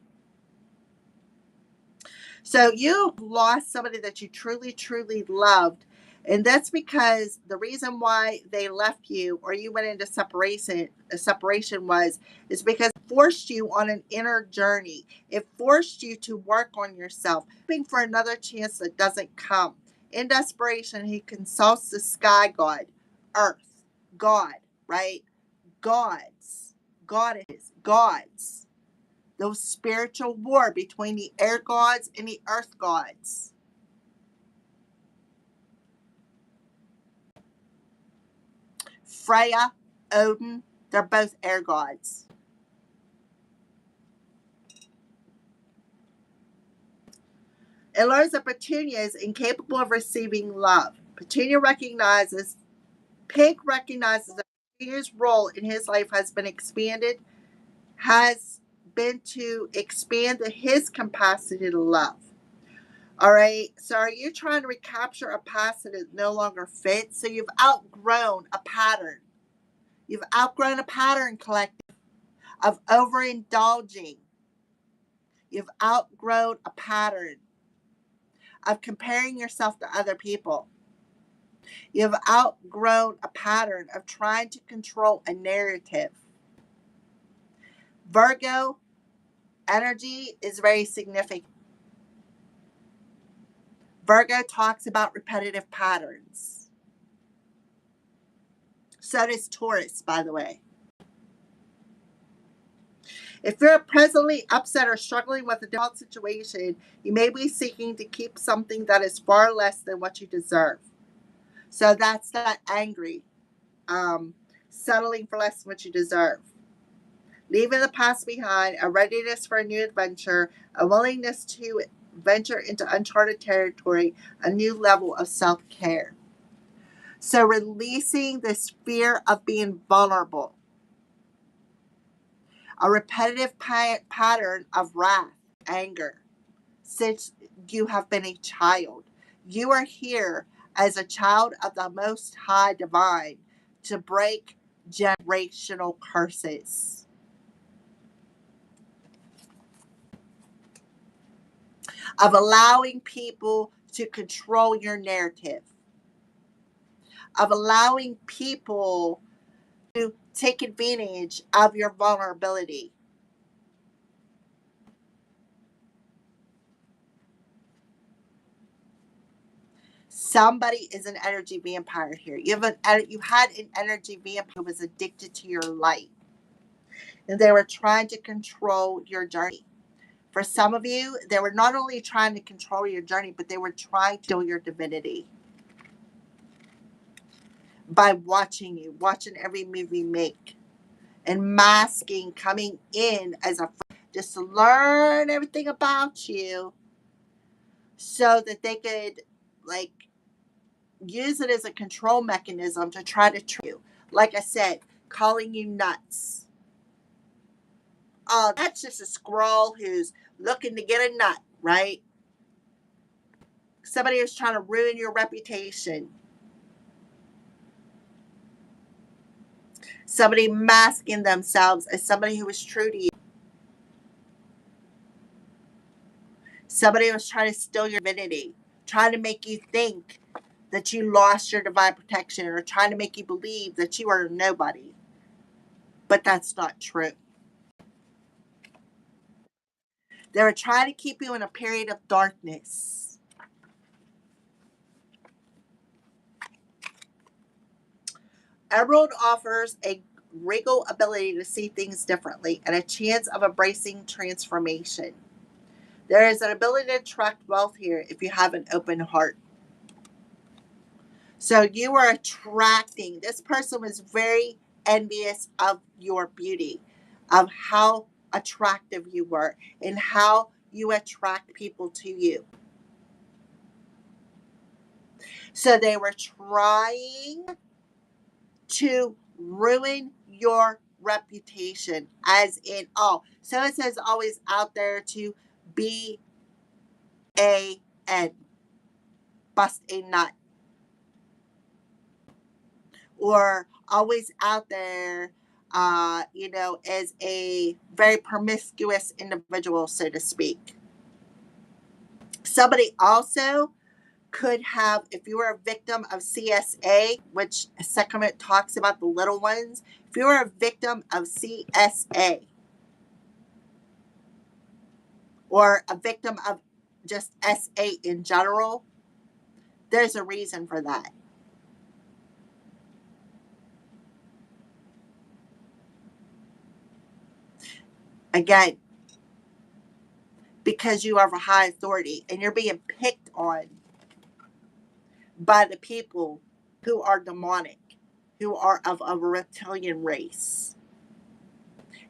So you lost somebody that you truly, truly loved. And that's because the reason why they left you or you went into separation is because it forced you on an inner journey. It forced you to work on yourself, hoping for another chance that doesn't come. In desperation, he consults the sky god, earth, God, right? Gods, goddesses, gods. Those spiritual war between the air gods and the earth gods. Freya, Odin, they're both air gods. It learns that Petunia is incapable of receiving love. Pink recognizes that Petunia's role in his life has been to expand his capacity to love. All right. So are you trying to recapture a past that no longer fits? So you've outgrown a pattern. You've outgrown a pattern, collective, of overindulging. You've outgrown a pattern of comparing yourself to other people. You've outgrown a pattern of trying to control a narrative. Virgo energy is very significant. Virgo talks about repetitive patterns. So does Taurus, by the way. If you're presently upset or struggling with a difficult situation, you may be seeking to keep something that is far less than what you deserve. So that's that angry, settling for less than what you deserve. leaving the past behind, a readiness for a new adventure, a willingness to venture into uncharted territory, a new level of self care. So, releasing this fear of being vulnerable, a repetitive pattern of wrath, anger, since you have been a child. You are here as a child of the Most High Divine to break generational curses, of allowing people to control your narrative, of allowing people to take advantage of your vulnerability. Somebody is an energy vampire here. You had an energy vampire who was addicted to your light, and they were trying to control your journey. For some of you, they were not only trying to control your journey, but they were trying to steal your divinity by watching you, watching every move you make, and masking, coming in as a friend, just to learn everything about you so that they could, like, use it as a control mechanism to try to trick you. Like I said, calling you nuts. Oh, that's just a squirrel who's looking to get a nut, right? Somebody who's trying to ruin your reputation. Somebody masking themselves as somebody who is true to you. Somebody who was trying to steal your divinity, trying to make you think that you lost your divine protection, or trying to make you believe that you are nobody. But that's not true. They were trying to keep you in a period of darkness. Emerald offers a regal ability to see things differently and a chance of embracing transformation. There is an ability to attract wealth here if you have an open heart. So you are attracting, this person was very envious of your beauty, of how attractive you were, and how you attract people to you. So they were trying to ruin your reputation, as in, oh, so it says always out there to BAN, bust a nut, or always out there, as a very promiscuous individual, so to speak. Somebody also could have, if you were a victim of CSA, which Sekhmet talks about the little ones, if you were a victim of CSA or a victim of just SA in general, there's a reason for that. Again, because you are a high authority and you're being picked on by the people who are demonic, who are of a reptilian race.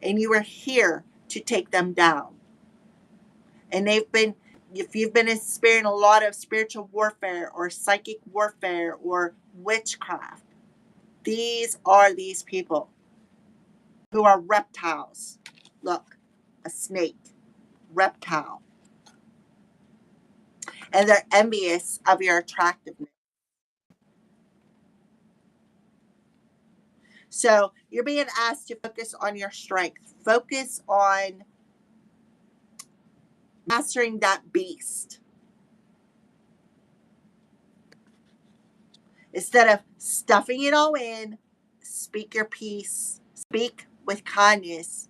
And you are here to take them down. And if you've been experiencing a lot of spiritual warfare or psychic warfare or witchcraft, these are these people who are reptiles. Look, a snake, reptile. And they're envious of your attractiveness. So you're being asked to focus on your strength. Focus on mastering that beast. Instead of stuffing it all in, speak your peace. Speak with kindness,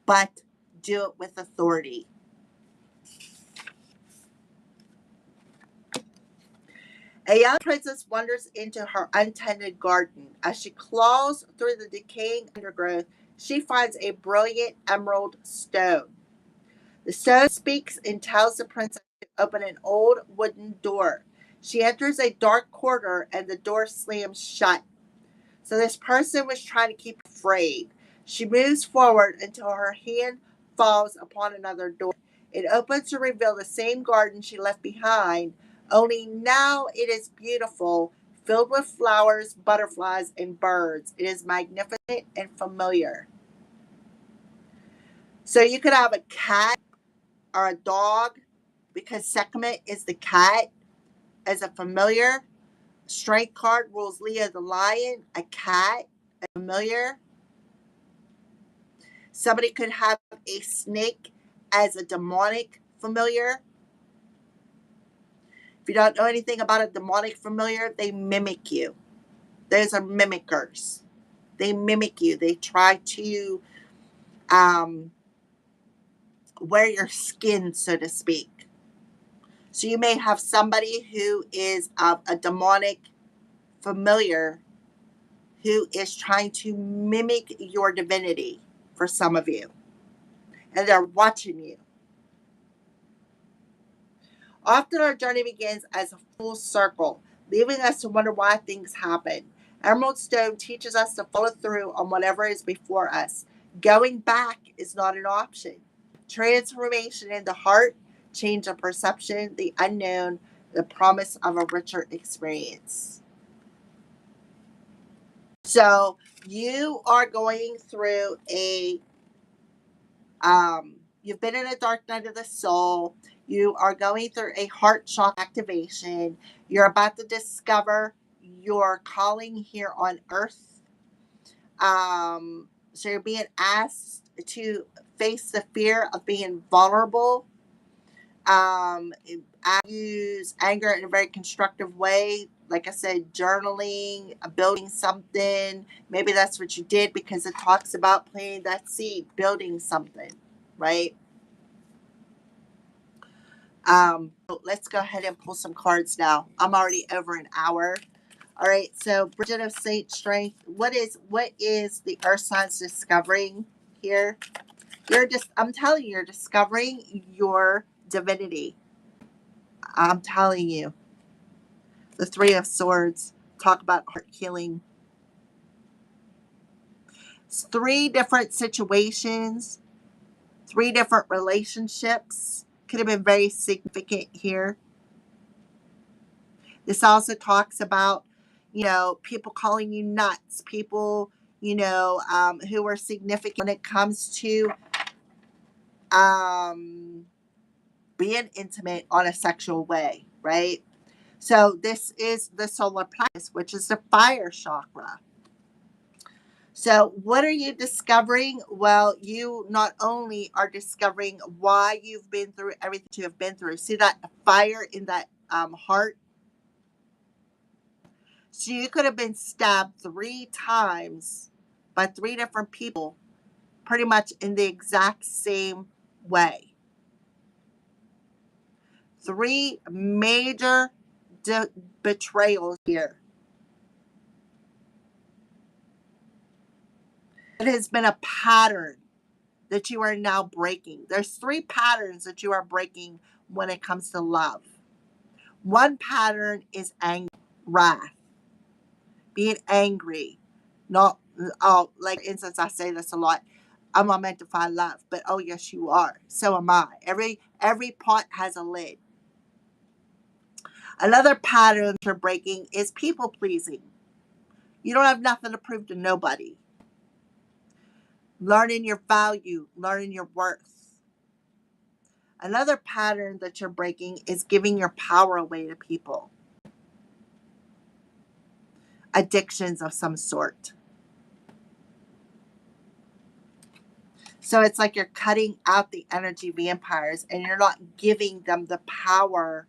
but do it with authority. A young princess wanders into her untended garden. As she claws through the decaying undergrowth, she finds a brilliant emerald stone. The stone speaks and tells the princess to open an old wooden door. She enters a dark corridor and the door slams shut. So this person was trying to keep afraid. She moves forward until her hand falls upon another door. It opens to reveal the same garden she left behind, only now it is beautiful, filled with flowers, butterflies, and birds. It is magnificent and familiar. So you could have a cat or a dog, because Sekhmet is the cat as a familiar. Strength card rules Leo the lion, a cat, a familiar. Somebody could have a snake as a demonic familiar. If you don't know anything about a demonic familiar, they mimic you. Those are mimickers. They mimic you. They try to wear your skin, so to speak. So you may have somebody who is a demonic familiar who is trying to mimic your divinity for some of you. And they're watching you. Often our journey begins as a full circle, leaving us to wonder why things happen. Emerald Stone teaches us to follow through on whatever is before us. Going back is not an option. Transformation in the heart, change of perception, the unknown, the promise of a richer experience. So you are going through you've been in a dark night of the soul. You are going through a heart shock activation. You're about to discover your calling here on earth. So you're being asked to face the fear of being vulnerable. I use anger in a very constructive way. Like I said, journaling, building something. Maybe that's what you did, because it talks about planting that seed, building something, right? Let's go ahead and pull some cards now. I'm already over an hour. All right, so Bridget of Saint Strength, what is the Earth signs discovering here? I'm telling you, you're discovering your divinity. I'm telling you. The Three of Swords, talk about heart healing. It's 3 different situations, 3 different relationships. Could have been very significant here. This also talks about, people calling you nuts, people, who are significant when it comes to being intimate on a sexual way, right? So this is the solar plexus, which is the fire chakra. So what are you discovering? Well, you not only are discovering why you've been through everything you have been through. See that fire in that heart? So you could have been stabbed 3 times by 3 different people, pretty much in the exact same way. 3 major betrayals here. It has been a pattern that you are now breaking. There's 3 patterns that you are breaking when it comes to love. One pattern is anger, wrath, being angry. Not, like for instance, I say this a lot. I'm not meant to find love, but oh yes, you are. So am I. Every pot has a lid. Another pattern you're breaking is people pleasing. You don't have nothing to prove to nobody. Learning your value, learning your worth. Another pattern that you're breaking is giving your power away to people. Addictions of some sort. So it's like you're cutting out the energy vampires and you're not giving them the power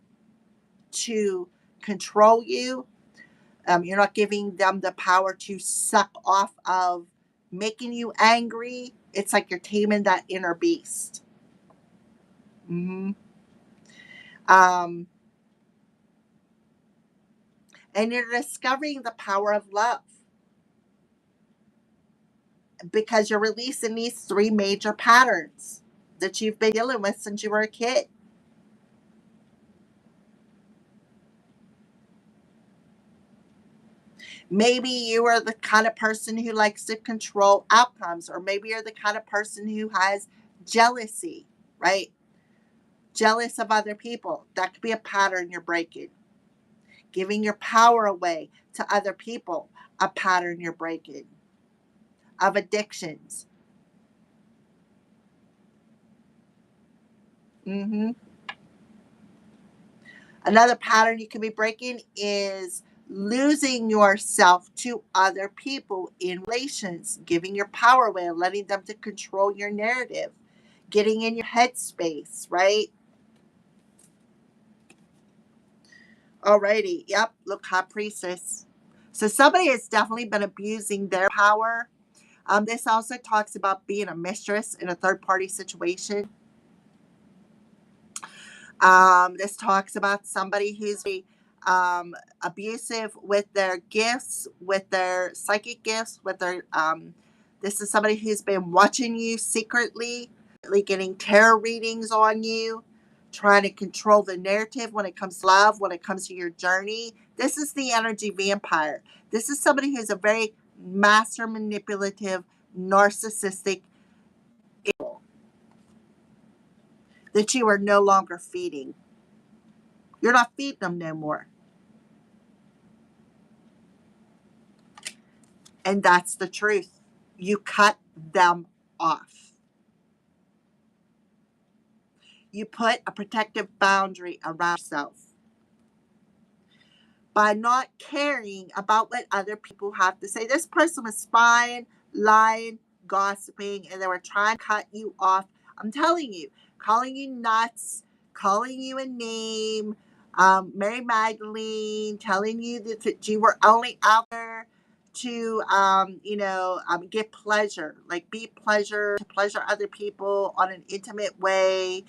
to control you. You're not giving them the power to suck off of making you angry. It's like you're taming that inner beast. Mm-hmm. And you're discovering the power of love, because you're releasing these 3 major patterns that you've been dealing with since you were a kid. Maybe you are the kind of person who likes to control outcomes, or maybe you're the kind of person who has jealousy, right? Jealous of other people. That could be a pattern you're breaking. Giving your power away to other people, a pattern you're breaking. Of addictions. hmm Another pattern you can be breaking is losing yourself to other people in relations, giving your power away and letting them to control your narrative, getting in your headspace, right? Alrighty, yep, look, hot priestess. So somebody has definitely been abusing their power. This also talks about being a mistress in a third party situation. This talks about somebody who's abusive with their gifts, with their psychic gifts, with their. This is somebody who's been watching you secretly, getting tarot readings on you, trying to control the narrative when it comes to love, when it comes to your journey. This is the energy vampire. This is somebody who's a very master manipulative, narcissistic evil that you are no longer feeding. You're not feeding them no more. And that's the truth. You cut them off. You put a protective boundary around yourself by not caring about what other people have to say. This person was spying, lying, gossiping, and they were trying to cut you off. I'm telling you, calling you nuts, calling you a name, Mary Magdalene, telling you that you were only out there to, get pleasure, like be pleasure, to pleasure other people on an intimate way.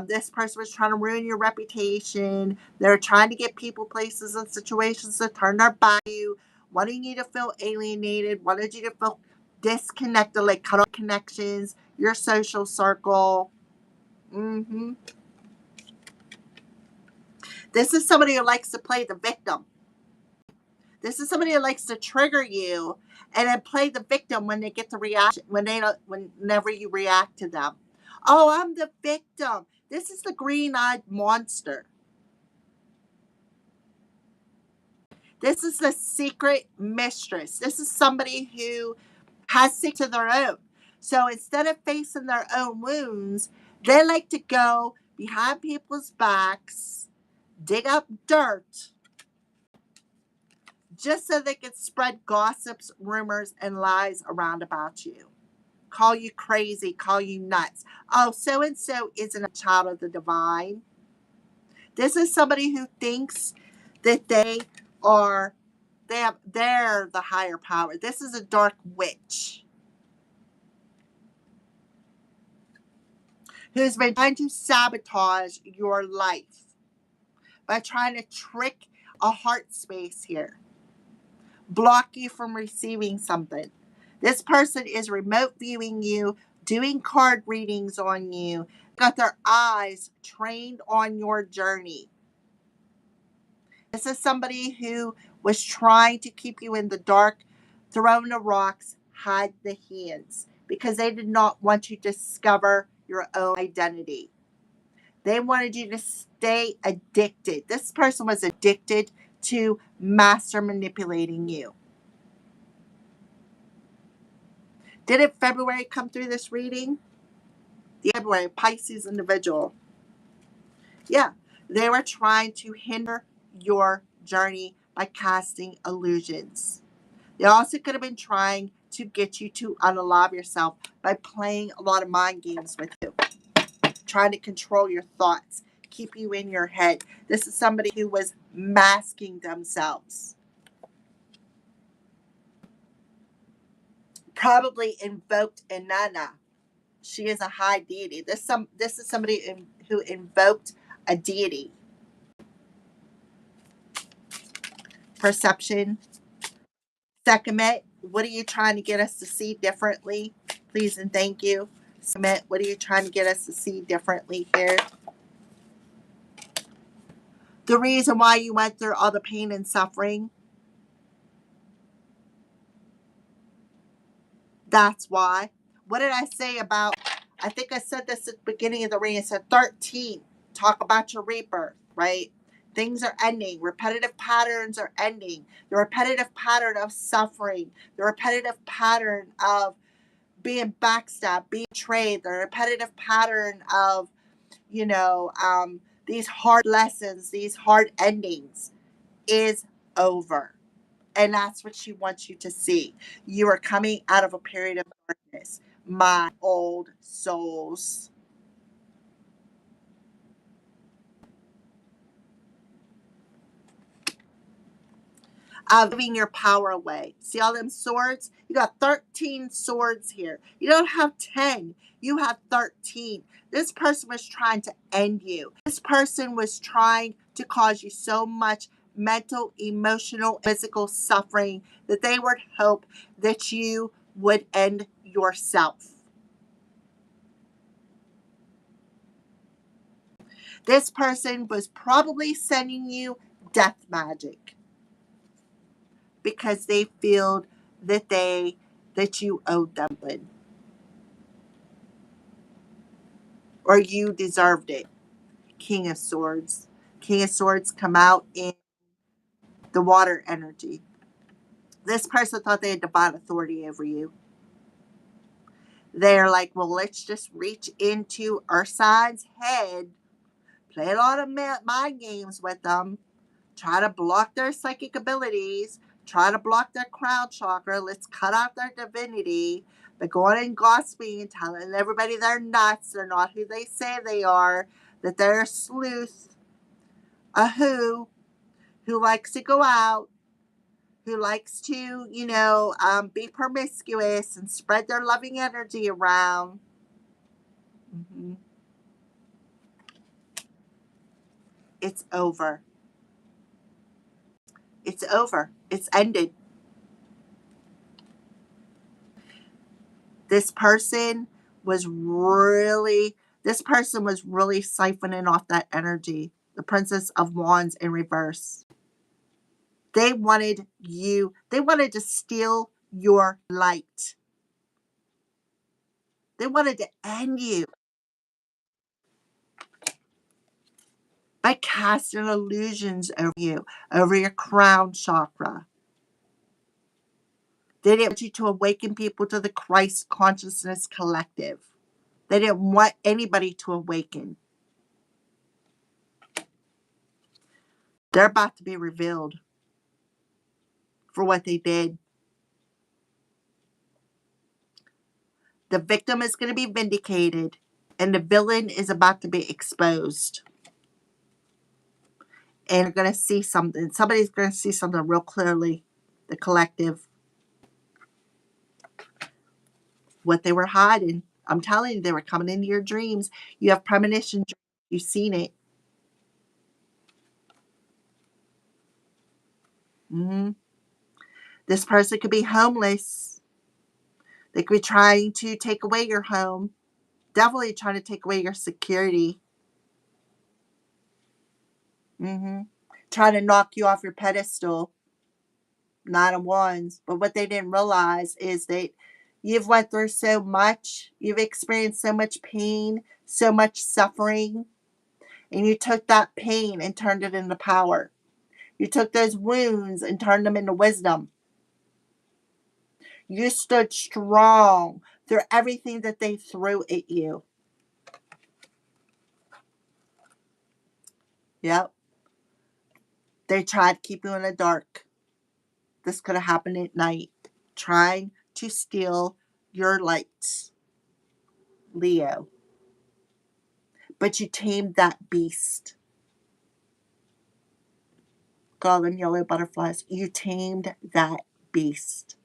This person was trying to ruin your reputation. They're trying to get people, places, and situations to turn their back on you, wanting you to feel alienated, wanted you to feel disconnected, like cut off connections, your social circle. hmm This is somebody who likes to play the victim. This is somebody who likes to trigger you and then play the victim when they get the reaction, when they don't, whenever you react to them. Oh, I'm the victim. This is the green-eyed monster. This is the secret mistress. This is somebody who has sick of their own. So instead of facing their own wounds, they like to go behind people's backs, dig up dirt, just so they can spread gossips, rumors, and lies around about you. Call you crazy, call you nuts. Oh, so and so isn't a child of the divine. This is somebody who thinks that are they're the higher power. This is a dark witch who's been trying to sabotage your life by trying to trick a heart space here, block you from receiving something. This person is remote viewing you, doing card readings on you, got their eyes trained on your journey. This is somebody who was trying to keep you in the dark, throwing the rocks, hide the hands, because they did not want you to discover your own identity. They wanted you to stay addicted. This person was addicted to master manipulating you. Didn't February come through this reading? The February Pisces individual. Yeah, they were trying to hinder your journey by casting illusions. They also could have been trying to get you to unalive yourself by playing a lot of mind games with you, trying to control your thoughts, keep you in your head. This is somebody who was masking themselves. Probably invoked Inanna. She is a high deity. This is somebody who invoked a deity. Perception. Sekhmet, what are you trying to get us to see differently? Please and thank you. Sekhmet, what are you trying to get us to see differently here? The reason why you went through all the pain and suffering. That's why. What did I say about, I think I said this at the beginning of the reading. I said 13, talk about your rebirth, right? Things are ending. Repetitive patterns are ending. The repetitive pattern of suffering, the repetitive pattern of being backstabbed, being betrayed, the repetitive pattern of, these hard lessons, these hard endings is over. And that's what she wants you to see. You are coming out of a period of darkness, my old souls. Of giving your power away. See all them swords? You got 13 swords here. You don't have 10. You have 13. This person was trying to end you. This person was trying to cause you so much mental, emotional, physical suffering that they would hope that you would end yourself. This person was probably sending you death magic because they feel that you owed them one, or you deserved it. King of Swords. King of Swords come out in the water energy. This person thought they had divine authority over you. They're like, well, let's just reach into Ursine's head, play a lot of mind games with them, try to block their psychic abilities, try to block their crown chakra. Let's cut out their divinity. They're going and gossiping, telling everybody they're nuts. They're not who they say they are. That they're a sleuth, a who likes to go out, who likes to, be promiscuous and spread their loving energy around. Mm-hmm. It's over. It's over. It's ended. This person was really siphoning off that energy. The Princess of Wands in reverse. They wanted to steal your light. They wanted to end you by casting illusions over you, over your crown chakra. They didn't want you to awaken people to the Christ Consciousness Collective. They didn't want anybody to awaken. They're about to be revealed for what they did. The victim is going to be vindicated, and the villain is about to be exposed. And you're going to see something. Somebody's going to see something real clearly. The collective. What they were hiding. I'm telling you, they were coming into your dreams. You have premonition dreams. You've seen it. Mm-hmm. This person could be homeless. They could be trying to take away your home. Definitely trying to take away your security. Mm-hmm. Trying to knock you off your pedestal. Nine of Wands. But what they didn't realize is that you've went through so much. You've experienced so much pain, so much suffering. And you took that pain and turned it into power. You took those wounds and turned them into wisdom. You stood strong through everything that they threw at you. Yep. They tried to keep you in the dark. This could have happened at night. Trying to steal your lights, Leo. But you tamed that beast. Golden yellow butterflies. You tamed that beast.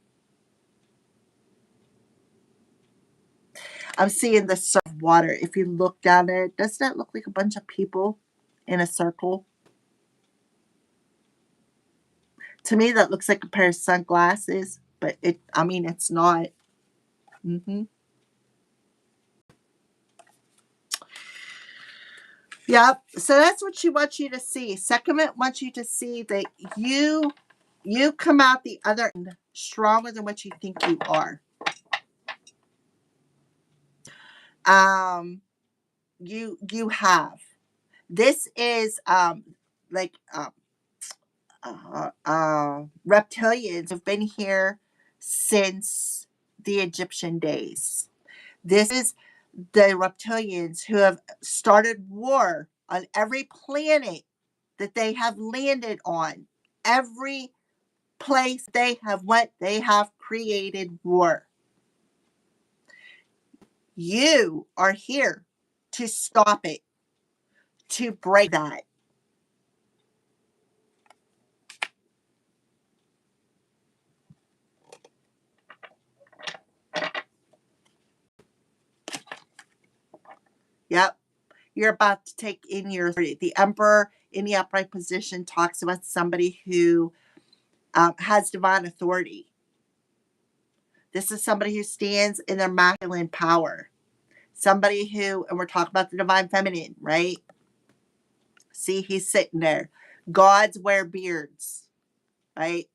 I'm seeing the surf of water. If you look down there, doesn't that look like a bunch of people in a circle? To me, that looks like a pair of sunglasses, but it's not. Mm-hmm. Yep. So that's what she wants you to see. Sekhmet wants you to see that you come out the other end stronger than what you think you are. You have. This is like reptilians have been here since the Egyptian days. This is the reptilians who have started war on every planet that they have landed on. Every place they have went, they have created war. You are here to stop it, to break that. Yep. You're about to take in your authority. The emperor in the upright position talks about somebody who has divine authority. This is somebody who stands in their masculine power. Somebody who, and we're talking about the divine feminine, right? See, he's sitting there. Gods wear beards, right?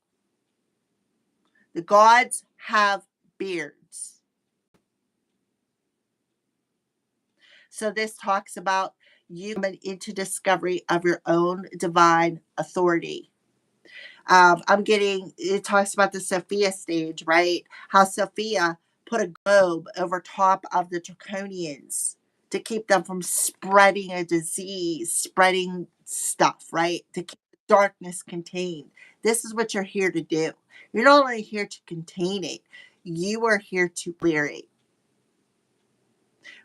The gods have beards. So this talks about you coming into discovery of your own divine authority. It talks about the Sophia stage, right? How Sophia put a globe over top of the draconians to keep them from spreading a disease, spreading stuff, right? To keep the darkness contained. This is what you're here to do. You're not only here to contain it, you are here to clear it.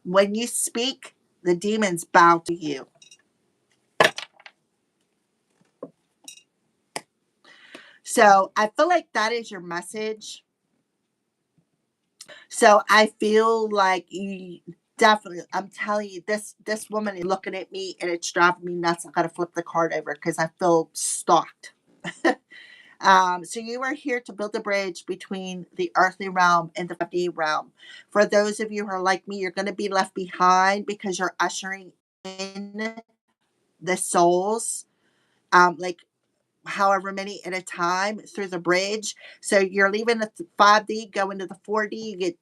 When you speak, the demons bow to you. So I feel like that is your message. So I feel like you definitely, I'm telling you, this woman is looking at me and it's driving me nuts. I gotta flip the card over because I feel stalked. So you are here to build a bridge between the earthly realm and the 5D realm. For those of you who are like me, you're going to be left behind because you're ushering in the souls, like however many at a time through the bridge. So you're leaving the 5D, go into the 4D, you get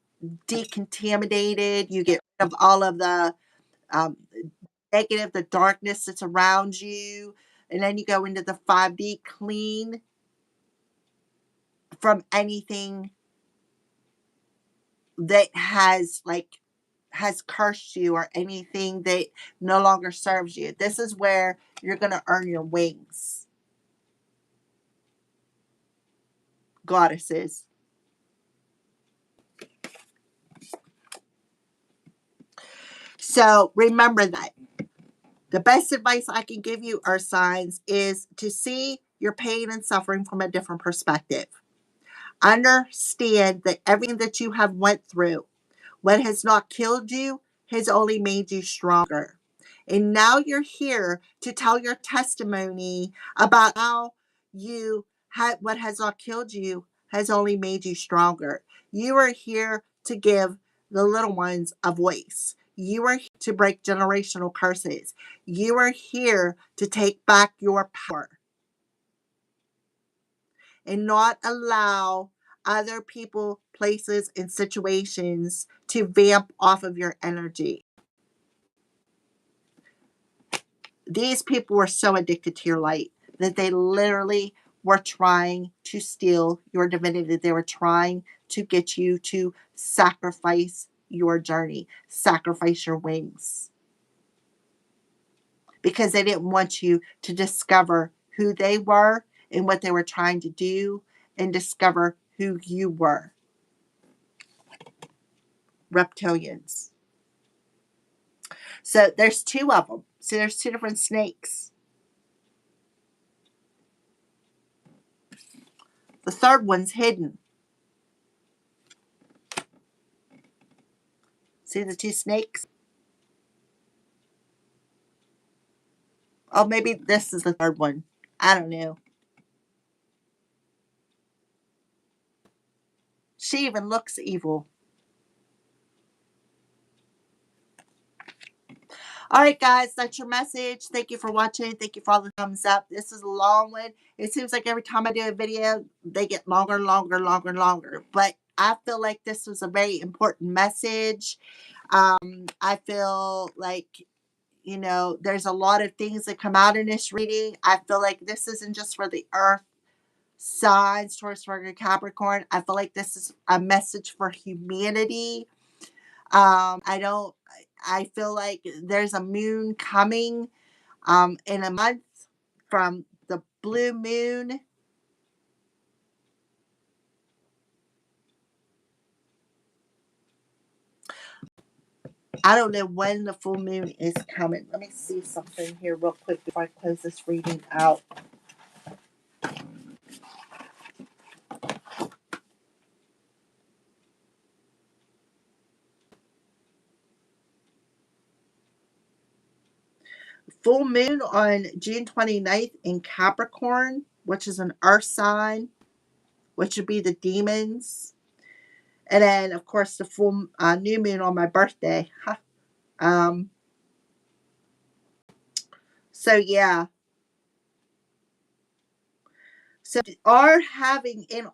decontaminated, you get rid of all of the um, negative, the darkness that's around you, and then you go into the 5D clean from anything that has cursed you or anything that no longer serves you. This is where you're going to earn your wings, goddesses. So remember that. The best advice I can give you, earth signs, is to see your pain and suffering from a different perspective. Understand that everything that you have went through, what has not killed you, has only made you stronger. And now you're here to tell your testimony about how you had what has not killed you has only made you stronger. You are here to give the little ones a voice. You are here to break generational curses. You are here to take back your power and not allow other people, places, and situations to vamp off of your energy. These people were so addicted to your light that they literally were trying to steal your divinity. They were trying to get you to sacrifice your journey, sacrifice your wings, because they didn't want you to discover who they were and what they were trying to do and discover who you were. Reptilians. So there's two of them. So there's two different snakes. The third one's hidden. See the two snakes? Oh, maybe this is the third one. I don't know. She even looks evil. All right, guys, that's your message. Thank you for watching. Thank you for all the thumbs up. This is a long one. It seems like every time I do a video, they get longer and longer and longer and longer. But I feel like this was a very important message. I feel like, there's a lot of things that come out in this reading. I feel like this isn't just for the earth signs, Taurus, Virgo, Capricorn. I feel like this is a message for humanity. I don't, I feel like there's a moon coming in a month from the blue moon. I don't know when the full moon is coming. Let me see something here real quick before I close this reading out. Full moon on June 29th in Capricorn, which is an earth sign, which would be the demons. And then, of course, the full new moon on my birthday. Um, so, yeah. So, in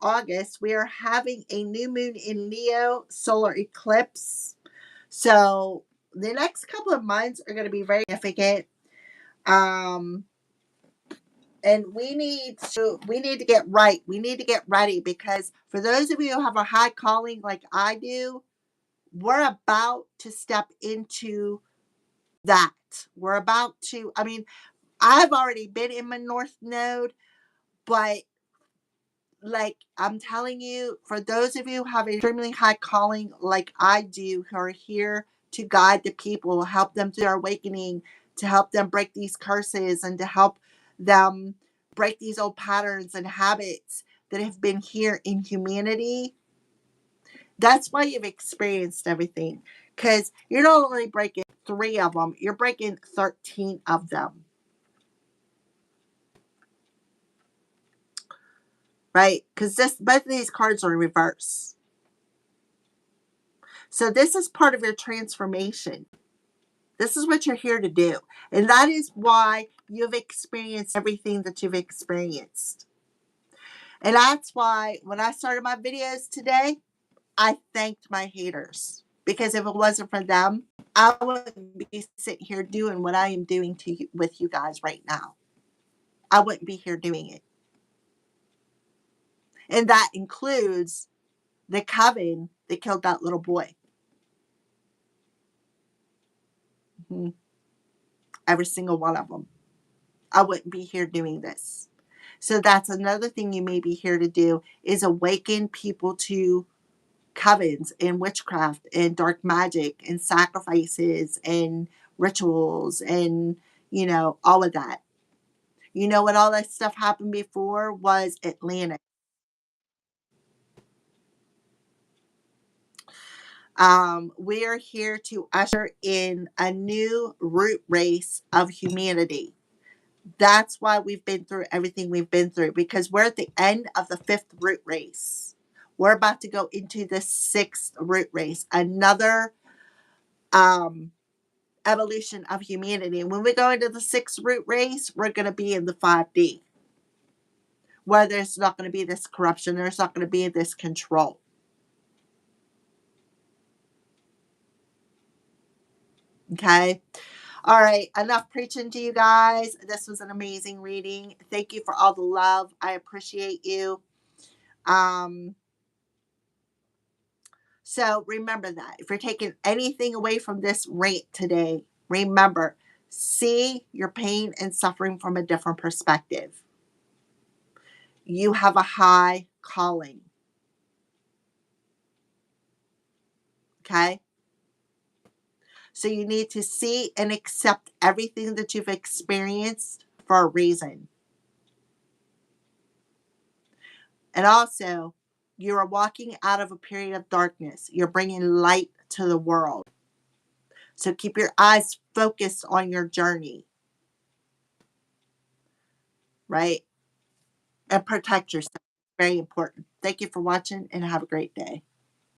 August, we are having a new moon in Leo solar eclipse. So, the next couple of months are going to be very significant. And we need to get right. We need to get ready, because for those of you who have a high calling like I do, we're about to step into that. We're about to, I've already been in my North Node, but like I'm telling you, for those of you who have an extremely high calling like I do, who are here to guide the people, help them through their awakening, to help them break these curses, and to help them break these old patterns and habits that have been here in humanity. That's why you've experienced everything. Because you're not only breaking 3 of them, you're breaking 13 of them. Right? Because both of these cards are in reverse. So this is part of your transformation. This is what you're here to do. And that is why you've experienced everything that you've experienced. And that's why when I started my videos today, I thanked my haters. Because if it wasn't for them, I wouldn't be sitting here doing what I am doing with you guys right now. I wouldn't be here doing it. And that includes the coven that killed that little boy. Mm-hmm. Every single one of them. I wouldn't be here doing this. So that's another thing you may be here to do, is awaken people to covens and witchcraft and dark magic and sacrifices and rituals and, all of that. You know what all that stuff happened before was Atlantic. We are here to usher in a new root race of humanity. That's why we've been through everything we've been through, because we're at the end of the 5th root race. We're about to go into the 6th root race, another evolution of humanity. And when we go into the 6th root race, we're going to be in the 5D, where there's not going to be this corruption, there's not going to be this control. Okay. All right, enough preaching to you guys. This was an amazing reading. Thank you for all the love. I appreciate you. So remember that. If you're taking anything away from this rant today, remember, see your pain and suffering from a different perspective. You have a high calling. Okay? So you need to see and accept everything that you've experienced for a reason. And also, you are walking out of a period of darkness. You're bringing light to the world. So keep your eyes focused on your journey. Right? And protect yourself. Very important. Thank you for watching, and have a great day.